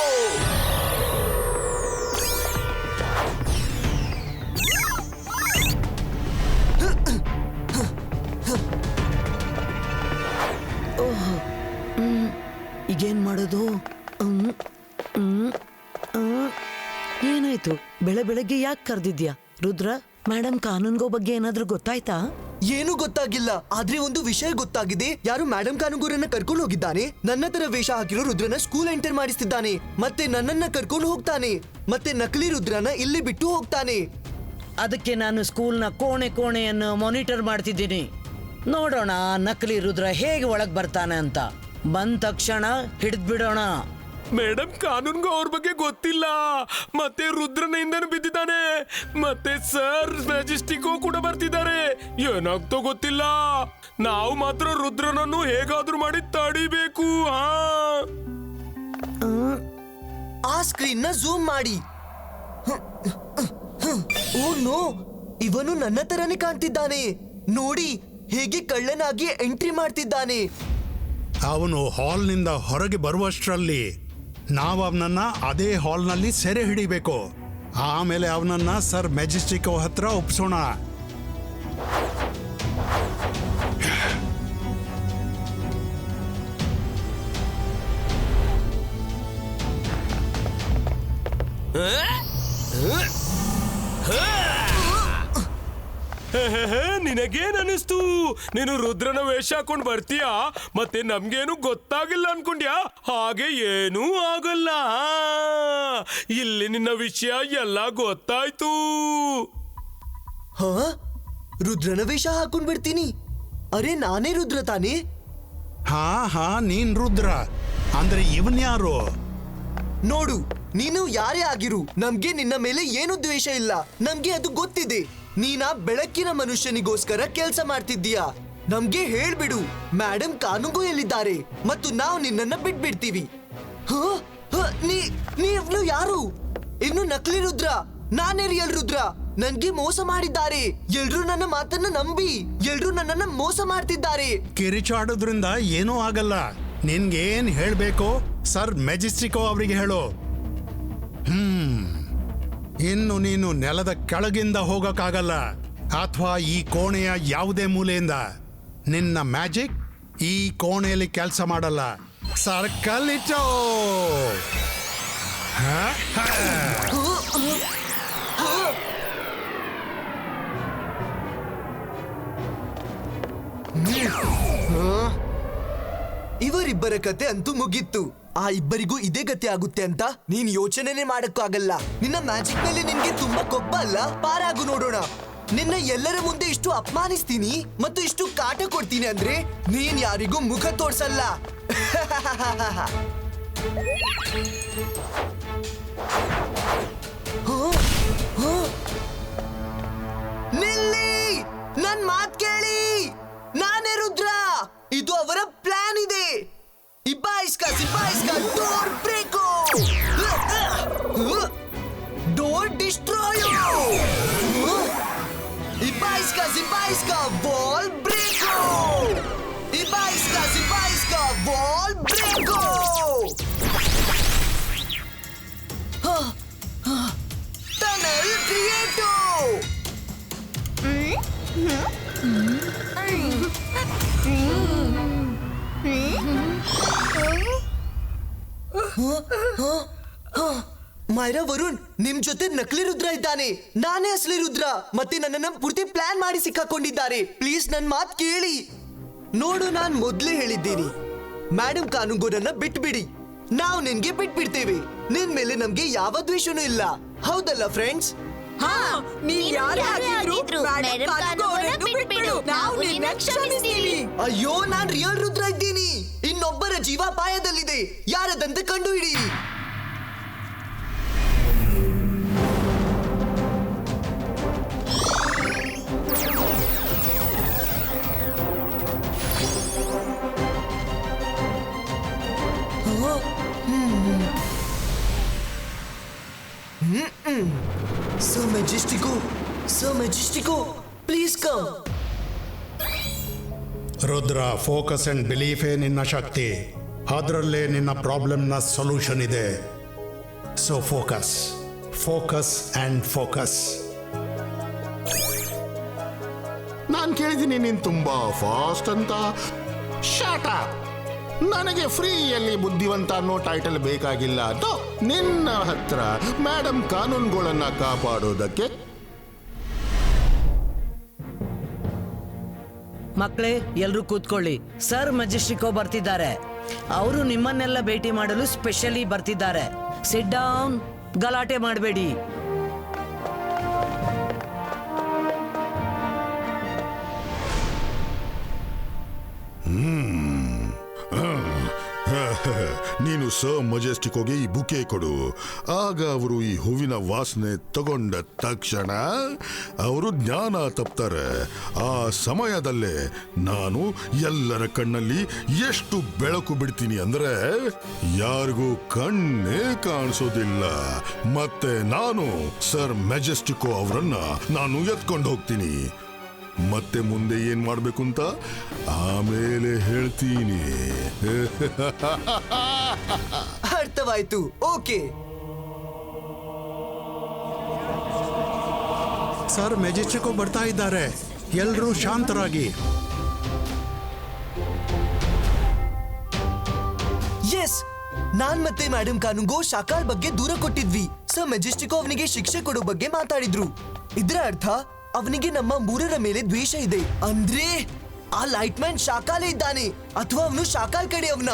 S5: ಈಗೇನ್ ಮಾಡೋದು? ಏನಾಯ್ತು? ಬೆಳಗ್ಗೆ ಯಾಕೆ ಕರೆದಿದ್ಯಾ ರುದ್ರ? ಮೇಡಮ್ ಕಾನೂನ್ಗೋ ಬಗ್ಗೆ ಏನಾದ್ರೂ ಗೊತ್ತಾಯ್ತಾ?
S4: ಏನು ಗೊತ್ತಾಗಿಲ್ಲ, ಆದ್ರೆ ಒಂದು ವಿಷಯ ಗೊತ್ತಾಗಿದೆ. ಯಾರು ಮೇಡಮ್ ಕಾನೂನ್ಗೋರನ್ನ ಕರ್ಕೊಂಡು ಹೋಗಿದ್ದಾನೆ. ನನ್ನ ತರ ವೇಷ ಹಾಕಿರೋ ರುದ್ರನ ಸ್ಕೂಲ್ ಎಂಟರ್ ಮಾಡಿಸ್ತಿದ್ದಾನೆ. ಮತ್ತೆ ನನ್ನನ್ನ ಕರ್ಕೊಂಡು ಹೋಗ್ತಾನೆ. ಮತ್ತೆ ನಕಲಿ ರುದ್ರನ ಇಲ್ಲಿ ಬಿಟ್ಟು ಹೋಗ್ತಾನೆ.
S5: ಅದಕ್ಕೆ ನಾನು ಸ್ಕೂಲ್ನ ಕೋಣೆಯನ್ನು ಮಾನಿಟರ್ ಮಾಡ್ತಿದ್ದೀನಿ. ನೋಡೋಣ ನಕಲಿ ರುದ್ರ ಹೇಗೆ ಒಳಗ್ ಬರ್ತಾನೆ ಅಂತ. ಬಂದ ತಕ್ಷಣ ಹಿಡಿದ್ಬಿಡೋಣ.
S9: ಮೇಡಮ್ ಕಾನೂನ್ಗೂ ಅವ್ರ ಬಗ್ಗೆ ಗೊತ್ತಿಲ್ಲ. ಮತ್ತೆ ರುದ್ರನಿಂದನೂ ಬಿದ್ದಿದ್ದಾನೆ. ಮತ್ತೆ ಸರ್ ಮೆಜೆಸ್ಟಿಕ್ ಕೂಡ ಬರ್ತಿದ್ದಾರೆ. ಏನಾಗ್ತೋ ಗೊತ್ತಿಲ್ಲ. ನಾವು ಮಾತ್ರ ರುದ್ರನನ್ನು ಹೇಗಾದ್ರೂ ಮಾಡಿ ತಡಿಬೇಕು.
S4: ಆ ಸ್ಕ್ರೀನ್ ನ ಝೂಮ್ ಮಾಡಿ. ಓ ನೋ, ಇವನು ನನ್ನ ತರನೇ ಕಾಣ್ತಿದ್ದಾನೆ. ನೋಡಿ ಹೇಗೆ ಕಳ್ಳನಾಗಿ ಎಂಟ್ರಿ ಮಾಡ್ತಿದ್ದಾನೆ.
S8: ಅವನು ಹಾಲ್ನಿಂದ ಹೊರಗೆ ಬರುವಷ್ಟರಲ್ಲಿ ನಾವು ಅವನನ್ನ ಅದೇ ಹಾಲ್ನಲ್ಲಿ ಸೆರೆ ಹಿಡಿಬೇಕು. ಆಮೇಲೆ ಅವನನ್ನ ಸರ್ ಮೆಜೆಸ್ಟಿಕ್ ಹತ್ರ ಒಪ್ಸೋಣ.
S9: ನಿನಗೇನ್ ಅನಿಸ್ತು? ನೀನು ರುದ್ರನ ವೇಷ ಹಾಕೊಂಡ್ ಬರ್ತೀಯಾ? ಮತ್ತೆ ನಮ್ಗೇನು ಗೊತ್ತಾಗಿಲ್ಲ ಅನ್ಕೊಂಡ್ಯಾ? ಹಾಗೆ ಏನೂ ಆಗಲ್ಲ. ಇಲ್ಲಿ ನಿನ್ನ ವಿಷಯ ಎಲ್ಲ ಗೊತ್ತಾಯ್ತು.
S4: ರುದ್ರನ ವೇಷ ಹಾಕೊಂಡ್ ಬಿಡ್ತೀನಿ. ಅರೆ ನಾನೇ ರುದ್ರ ತಾನೇ?
S8: ಹಾ ನೀನ್ ರುದ್ರ. ಅಂದ್ರೆ ಇವನ್ ಯಾರು?
S4: ನೋಡು, ನೀನು ಯಾರೇ ಆಗಿರು, ನಮ್ಗೆ ನಿನ್ನ ಮೇಲೆ ಏನು ದ್ವೇಷ ಇಲ್ಲ. ನಮ್ಗೆ ಅದು ಗೊತ್ತಿದೆ. ನೀನ ಬೆಳಕಿನ ಮನುಷ್ಯನಿಗೋಸ್ಕರ ಕೆಲಸ ಮಾಡ್ತಿದ್ದೀಯಾ. ನಮ್ಗೆ ಹೇಳ್ಬಿಡು ಮೇಡಮ್ ಕಾನೂನು ಎಲ್ಲಿದ್ದಾರೆ ಮತ್ತು ನಾವು ನಿನ್ನನ್ನ ಬಿಟ್ಬಿಡ್ತೀವಿ. ನೀವ್ನು ಯಾರು? ಇನ್ನು ನಕಲಿ ರುದ್ರ, ನಾನೇ ರಿಯಲ್ ರುದ್ರ. ನನ್ಗೆ ಮೋಸ ಮಾಡಿದ್ದಾರೆ. ಎಲ್ರು ನನ್ನ ಮಾತನ್ನ ನಂಬಿ ಎಲ್ರು ನನ್ನನ್ನ ಮೋಸ ಮಾಡ್ತಿದ್ದಾರೆ.
S8: ಕಿರಿಚಾಡೋದ್ರಿಂದ ಏನೂ ಆಗಲ್ಲ. ನಿನ್ಗೇನ್ ಹೇಳ್ಬೇಕು ಸರ್ ಮೆಜೆಸ್ಟಿಕೋ ಅವರಿಗೆ ಹೇಳು. ಇನ್ನು ನೀನು ನೆಲದ ಕೆಳಗಿಂದ ಹೋಗಕ್ಕಾಗಲ್ಲ, ಅಥವಾ ಈ ಕೋಣೆಯ ಯಾವುದೇ ಮೂಲೆಯಿಂದ. ನಿನ್ನ ಮ್ಯಾಜಿಕ್ ಈ ಕೋಣೆಯಲ್ಲಿ ಕೆಲಸ ಮಾಡಲ್ಲ. ಸರ್ಕಲ್ ಇಟ್ಟೋ.
S4: ಇವರಿಬ್ಬರ ಕತೆ ಅಂತೂ ಮುಗೀತು. ಆ ಇಬ್ಬರಿಗೂ ಇದೇ ಗತಿ ಆಗುತ್ತೆ ಅಂತ ನೀನ್ ಯೋಚನೆನೇ ಮಾಡಕ್ಕಾಗಲ್ಲ. ನಿನ್ನ ಮ್ಯಾಜಿಕ್ ಮೇಲೆ ನಿನ್ಗೆ ತುಂಬಾ ಕೊಬ್ಬ ಅಲ್ಲ? ಪಾರಾಗು ನೋಡೋಣ. ನಿನ್ನ ಎಲ್ಲರ ಮುಂದೆ ಇಷ್ಟು ಅಪಮಾನಿಸ್ತೀನಿ ಮತ್ತು ಇಷ್ಟು ಕಾಟ ಕೊಡ್ತೀನಿ ಅಂದ್ರೆ ನೀನ್ ಯಾರಿಗೂ ಮುಖ ತೋರ್ಸಲ್ಲ. ನಿಲ್ಲಿ, ನನ್ ಮಾತ್ ಕೇಳಿ. ನಾನೇ ರುದ್ರ. ಇದು ಅವರ ಪ್ಲಾನ್ ಇದೆ. ಸಿಬಾಯಿಸ್ಕಾ ಡೋರ್ ಬ್ರೇಕೋ, ಡೋರ್ ಡಿಸ್ಟ್ರಾಯೋ. ಸಿಬಾಯಿಸ್ಕಾ ವಾಲ್ ಬ್ರೇಕೋ. ಸಿಬಾಯಿಸ್ಕಾ ವಾಲ್ ಬ್ರೇಕೋ. ಟನಲ್ ಕ್ರಿಯೇಟೋ. ಮೈರಾ, ವರುಣ್, ನಿಮ್ ಜೊತೆ ನಕಲಿ ರುದ್ರ ಇದ್ದಾನೆ. ನಾನೇ ಅಸಲಿ ರುದ್ರ. ಮತ್ತೆ ನನ್ನನ್ನ ಪೂರ್ತಿ ಪ್ಲಾನ್ ಮಾಡಿ ಸಿಕ್ಕಾಕೊಂಡಿದ್ದಾರೆ. ಪ್ಲೀಸ್ ನನ್ ಮಾತ್ ಕೇಳಿ. ನೋಡು, ನಾನ್ ಮೊದ್ಲೇ ಹೇಳಿದ್ದೀನಿ, ಮೇಡಮ್ ಕಾನೂನುಗೋರನ್ನ ಬಿಟ್ಬಿಡಿ. ನಾವು ನಿನ್ಗೆ ಬಿಟ್ಬಿಡ್ತೇವೆ. ನಿನ್ ಮೇಲೆ ನಮ್ಗೆ ಯಾವ ದ್ವೇಷನೂ ಇಲ್ಲ. ಹೌದಲ್ಲ ಫ್ರೆಂಡ್ಸ್? ಅಯ್ಯೋ, ನಾನ್ ರಿಯಲ್ ರುದ್ರ ಇದ್ದೀನಿ. ಇನ್ನೊಬ್ಬರ ಜೀವ ಅಪಾಯದಲ್ಲಿದೆ. ಯಾರದಂತ ಕಂಡು ಹಿಡಿ. Sir Majestico, please come.
S8: Rudra, focus and ಬಿಲೀಫೇ ನಿನ್ನ ಶಕ್ತಿ. ಅದರಲ್ಲೇ ನಿನ್ನ ಪ್ರಾಬ್ಲಮ್ನ ಸೊಲ್ಯೂಷನ್ ಇದೆ. So focus and focus.
S11: ನಾನು ಕೇಳಿದ್ದೀನಿ ನೀನು ತುಂಬಾ ಫಾಸ್ಟ್ ಅಂತ. ಶಾಟ, ನನಗೆ ಫ್ರೀಯಲ್ಲಿ ಬುದ್ಧಿವಂತ ಅನ್ನೋ ಟೈಟಲ್ ಬೇಕಾಗಿಲ್ಲ ಅಂತ ನಿನ್ನ ಹತ್ರ ಮೇಡಮ್ ಕಾನೂನುಗಳನ್ನ ಕಾಪಾಡೋದಕ್ಕೆ.
S5: ಮಕ್ಕಳೇ, ಎಲ್ರೂ ಕೂತ್ಕೊಳ್ಳಿ. ಸರ್ ಮೆಜೆಸ್ಟಿಕೋ ಬರ್ತಿದ್ದಾರೆ. ಅವರು ನಿಮ್ಮನ್ನೆಲ್ಲ ಭೇಟಿ ಮಾಡಲು ಸ್ಪೆಷಲಿ ಬರ್ತಿದ್ದಾರೆ. ಸಿಟ್ ಡೌನ್, ಗಲಾಟೆ ಮಾಡಬೇಡಿ.
S11: ನೀನು ಸರ್ ಮೆಜೆಸ್ಟಿಕೋಗೆ ಈ ಬುಕೆ ಕೊಡು. ಆಗ ಅವರು ಈ ಹೂವಿನ ವಾಸನೆ ತಗೊಂಡ ತಕ್ಷಣ ಅವರು ಜ್ಞಾನ ತಪ್ತಾರೆ. ಆ ಸಮಯದಲ್ಲೇ ನಾನು ಎಲ್ಲರ ಕಣ್ಣಲ್ಲಿ ಎಷ್ಟು ಬೆಳಕು ಬಿಡ್ತೀನಿ ಅಂದ್ರೆ ಯಾರಿಗೂ ಕಣ್ಣೇ ಕಾಣಿಸೋದಿಲ್ಲ. ಮತ್ತೆ ನಾನು ಸರ್ ಮೆಜೆಸ್ಟಿಕೋ ಅವರನ್ನ ನಾನು ಎತ್ಕೊಂಡು ಹೋಗ್ತೀನಿ. ಮತ್ತೆ ಮುಂದೆ ಏನ್ ಮಾಡ್ಬೇಕು ಅಂತ ಆಮೇಲೆ ಹೇಳ್ತೀನಿ.
S4: ಅರ್ಥವಾಯ್ತು. ಓಕೆ.
S8: ಸರ್ ಮೆಜೆಸ್ಟಿಕೋ ಬರ್ತಾ ಇದ್ದಾರೆ. ಎಲ್ಲರೂ ಶಾಂತರಾಗಿ.
S4: ಎಸ್, ನಾನ್ ಮತ್ತೆ ಮೇಡಮ್ ಕಾನೂನ್ಗೋ ಶಾಕಾಲ್ ಬಗ್ಗೆ ದೂರ ಕೊಟ್ಟಿದ್ವಿ. ಸರ್ ಮೆಜೆಸ್ಟಿಕೋ ಅವನಿಗೆ ಶಿಕ್ಷೆ ಕೊಡೋ ಬಗ್ಗೆ ಮಾತಾಡಿದ್ರು. ಇದರ ಅರ್ಥ ಅವನಿಗೆ ನಮ್ಮ ಮೂರರ ಮೇಲೆ ದ್ವೇಷ ಇದೆ. ಅಂದ್ರೆ ಆ ಲೈಟ್ ಮ್ಯಾನ್ ಶಾಕಾಲೇ ಇದ್ದಾನೆ, ಅಥವಾ ಅವನು ಶಾಕಾಲ್ ಕಡೆ ಅವನ.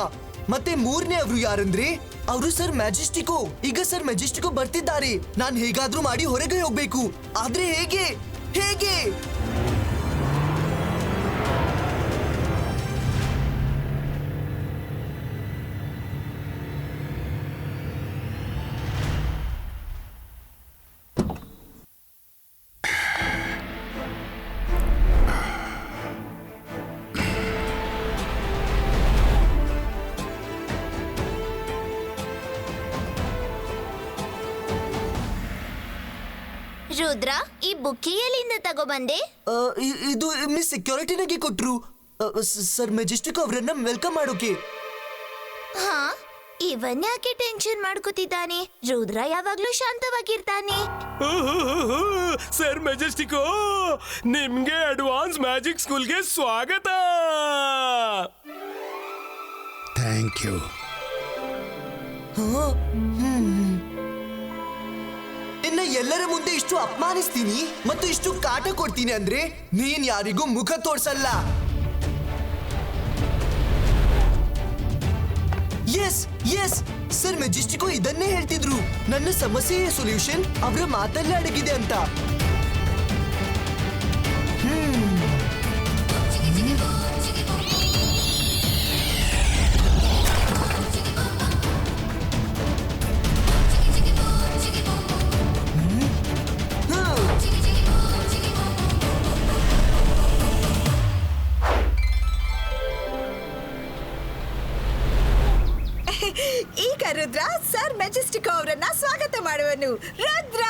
S4: ಮತ್ತೆ ಮೂರನೇ ಅವರು ಯಾರಂದ್ರೆ ಅವರು ಸರ್ ಮ್ಯಾಜೆಸ್ಟಿಕೋ. ಈಗ ಸರ್ ಮ್ಯಾಜೆಸ್ಟಿಕೋ ಬರ್ತಿದ್ದಾರೆ. ನಾನ್ ಹೇಗಾದ್ರೂ ಮಾಡಿ ಹೊರಗೆ ಹೋಗ್ಬೇಕು. ಆದ್ರೆ ಹೇಗೆ ಹೇಗೆ?
S6: ರುದ್ರ, ಈ ಬುಕ್ಕಿ ಎಲ್ಲಿಂದ ತಗೊಬಂದೆ?
S4: ಇದು ಮಿಸ್ ಸೆಕ್ಯೂರಿಟಿನಾಗೆ ಕೊಟ್ರು. ಸರ್ ಮೆಜೆಸ್ಟಿಕ್ ಅವರನ್ನ ವೆಲ್ಕಮ್ ಮಾಡೋಕೆ.
S6: ಹಾ, ಇವನ್ ಯಾಕೆ ಟೆನ್ಷನ್ ಮಾಡ್ಕೋತಿದ್ದಾನೆ? ರುದ್ರ ಯಾವಾಗ್ಲೂ ಶಾಂತವಾಗಿರ್ತಾನೆ.
S9: ಸರ್ ಮೆಜೆಸ್ಟಿಕೋ, ನಿಮ್ಗೆ ಅಡ್ವಾನ್ಸ್ ಮ್ಯಾಜಿಕ್ ಸ್ಕೂಲ್ಗೆ ಸ್ವಾಗತ.
S8: Thank you.
S4: ನಿನ್ನ ಎಲ್ಲರ ಮುಂದೆ ಇಷ್ಟು ಅಪಮಾನಿಸ್ತೀನಿ ಮತ್ತು ಇಷ್ಟು ಕಾಟ ಕೊಡ್ತೀನಿ ಅಂದ್ರೆ ನೀನ್ ಯಾರಿಗೂ ಮುಖ ತೋರ್ಸಲ್ಲ. ಎಸ್ ಎಸ್, ಸರ್ ಮೆಜೆಸ್ಟಿಕೋ ಇದನ್ನೇ ಹೇಳ್ತಿದ್ರು. ನನ್ನ ಸಮಸ್ಯೆಯ ಸೊಲ್ಯೂಷನ್ ಅವರ ಮಾತಲ್ಲೇ ಅಡಗಿದೆ ಅಂತ.
S3: ಈಗ ರುದ್ರ ಸರ್ ಮೆಜೆಸ್ಟಿಕೋ ಅವರನ್ನ ಸ್ವಾಗತ ಮಾಡುವನು. ರುದ್ರ,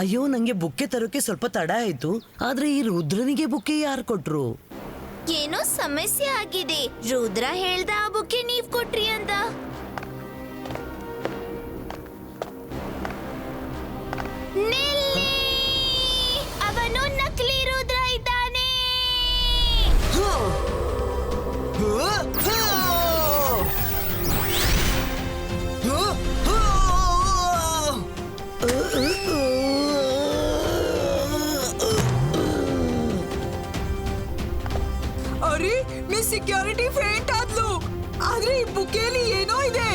S5: ಅಯ್ಯೋ, ನಂಗೆ ಬುಕ್ಕೆ ತರೋಕೆ ಸ್ವಲ್ಪ ತಡ ಆಯ್ತು. ಆದ್ರೆ ಈ ರುದ್ರನಿಗೆ ಬುಕ್ಕೆ ಯಾರು ಕೊಟ್ರು?
S6: ಏನೋ ಸಮಸ್ಯೆ ಆಗಿದೆ. ರುದ್ರ ಹೇಳ್ದ ಆ ಬುಕ್ಕೆ ನೀವ್ ಕೊಟ್ರಿ ಅಂತ. ಅವನು ನಕಲಿ ರುದ್ರ ಇದ್ದಾನೆ.
S3: ಅರೆ, ಮಿಸ್ ಸೆಕ್ಯೂರಿಟಿ ಫೇಂಟ್ ಆದ್ಲು. ಆದ್ರೆ ಈ ಬುಕ್ಕೇಲಿ ಏನೋ ಇದೆ.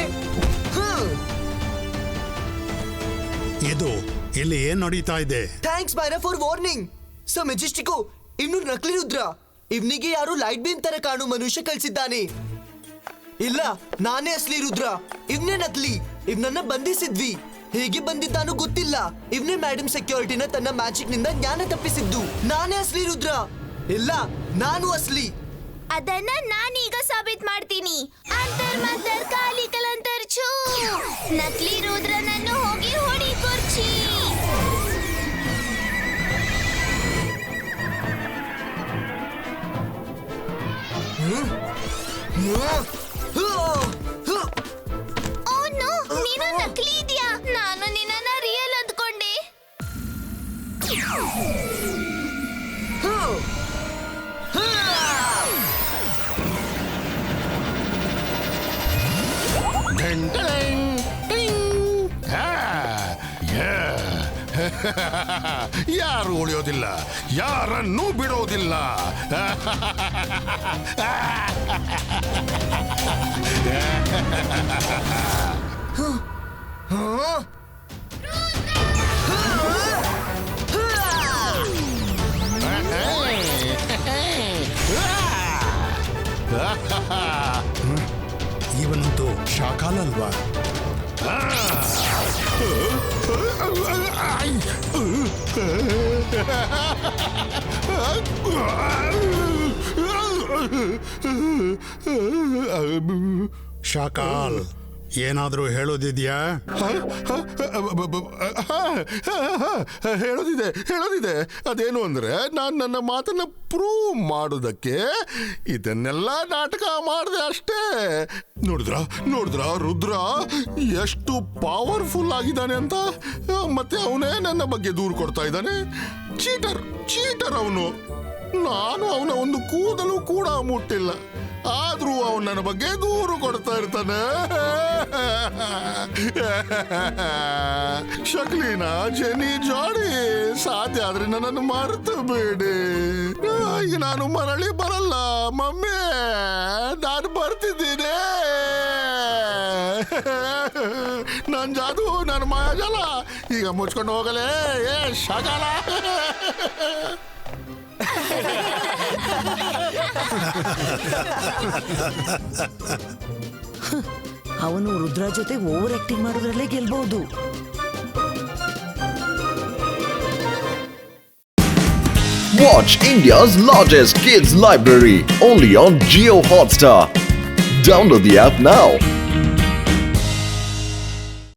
S8: ಇದು ಇಲ್ಲಿ ಏನ್ ನಡೀತಾ ಇದೆ?
S4: Thanks Myra for warning. Sir Majestico, ಇವ್ನು ನಕಲಿ ರುದ್ರ. ಇವನಿಗೆ ಯಾರು ಲೈಟ್ ಬೀನ್ ತರ ಕಾಣು ಮನುಷ್ಯ ಕಳ್ಸಿದ್ದಾನೆ. ಇಲ್ಲ, ನಾನೇ ಅಸಲಿ ರುದ್ರ. ಇವನೇ ನಕಲಿ. ಇವ್ನನ್ನ ಬಂಧಿಸಿದ್ವಿ. ಹೇಗೆ ಬಂದಿದ್ದಾನೋ ಗೊತ್ತಿಲ್ಲ. ಇವನೇ ಮೇಡಮ್ ಸೆಕ್ಯೂರಿಟಿನ ತನ್ನ ಮ್ಯಾಜಿಕ್ ನಿಂದ ಜ್ಞಾನ ತಪ್ಪಿಸಿದ್ದು. ನಾನೇ ಅಸಲಿ ರುದ್ರ. ಇಲ್ಲ, ನಾನು ಅಸಲಿ.
S6: ಅದನ್ನ ನಾನೀಗ ಸಾಬೀತ್ ಮಾಡ್ತೀನಿ. ಅಂತರ್ ಮಂತರ್ ಕಾಲಿ ಕಲಂತರ್ ಛೂ, ನಕಲಿ ರುದ್ರನನ್ನು ಹೋಗಿ ಹೊಡಿ ಕುರ್ಚಿ. ಓ ನೋ, ನೀನು ನಕಲಿ ಇದೆಯಾ? ನಾನು ನಿನ್ನನ್ನ ರಿಯಲ್ ಅಂದ್ಕೊಂಡೆ.
S11: ಯಾರು ಉಳಿಯೋದಿಲ್ಲ, ಯಾರನ್ನೂ ಬಿಡೋದಿಲ್ಲ.
S8: ಇವನಂತೂ ಶಾಕಾಲ ಅಲ್ವಾ? ಶಾಕಾಲ್, ಏನಾದ್ರೂ ಹೇಳೋದಿದ್ಯಾ?
S11: ಹೇಳೋದಿದೆ. ಅದೇನು ಅಂದ್ರೆ, ನಾನು ನನ್ನ ಮಾತನ್ನ ಪ್ರೂವ್ ಮಾಡೋದಕ್ಕೆ ಇದನ್ನೆಲ್ಲ ನಾಟಕ ಮಾಡಿದೆ ಅಷ್ಟೇ. ನೋಡಿದ್ರ ರುದ್ರ ಎಷ್ಟು ಪವರ್ಫುಲ್ ಆಗಿದ್ದಾನೆ ಅಂತ. ಮತ್ತೆ ಅವನೇ ನನ್ನ ಬಗ್ಗೆ ದೂರು ಕೊಡ್ತಾ ಇದ್ದಾನೆ. ಚೀಟರ್ ಅವನು. ನಾನು ಅವನ ಒಂದು ಕೂದಲು ಕೂಡ ಮುಟ್ಟಿಲ್ಲ, ಆದ್ರೂ ಅವನು ನನ್ನ ಬಗ್ಗೆ ದೂರು ಕೊಡ್ತಾ ಇರ್ತಾನೆ. ಶಕ್ಲಿನ ಜೆನಿ ಜಾಡಿ, ಸಾಧ್ಯ ಆದ್ರೆ ನನ್ನನ್ನು ಮರೆತು ಬೇಡಿ. ಈಗ ನಾನು ಮರಳಿ ಬರಲ್ಲ ಮಮ್ಮಿ, ನಾನು ಬರ್ತಿದ್ದೀನಿ. ನನ್ನ ಜಾದು, ನನ್ನ ಮಾಯಾಜಾಲ ಈಗ ಮುಚ್ಕೊಂಡು ಹೋಗಲೇ. ಶಕಾಲ.
S5: ಅವನು ರುದ್ರ ಜೊತೆ ಓವರ್ ಆಕ್ಟಿಂಗ್ ಮಾಡೋದ್ರಲ್ಲೇ ಗೆಲ್ಬಹುದು.
S2: Watch India's largest kids library only on Jio Hotstar. Download the app now.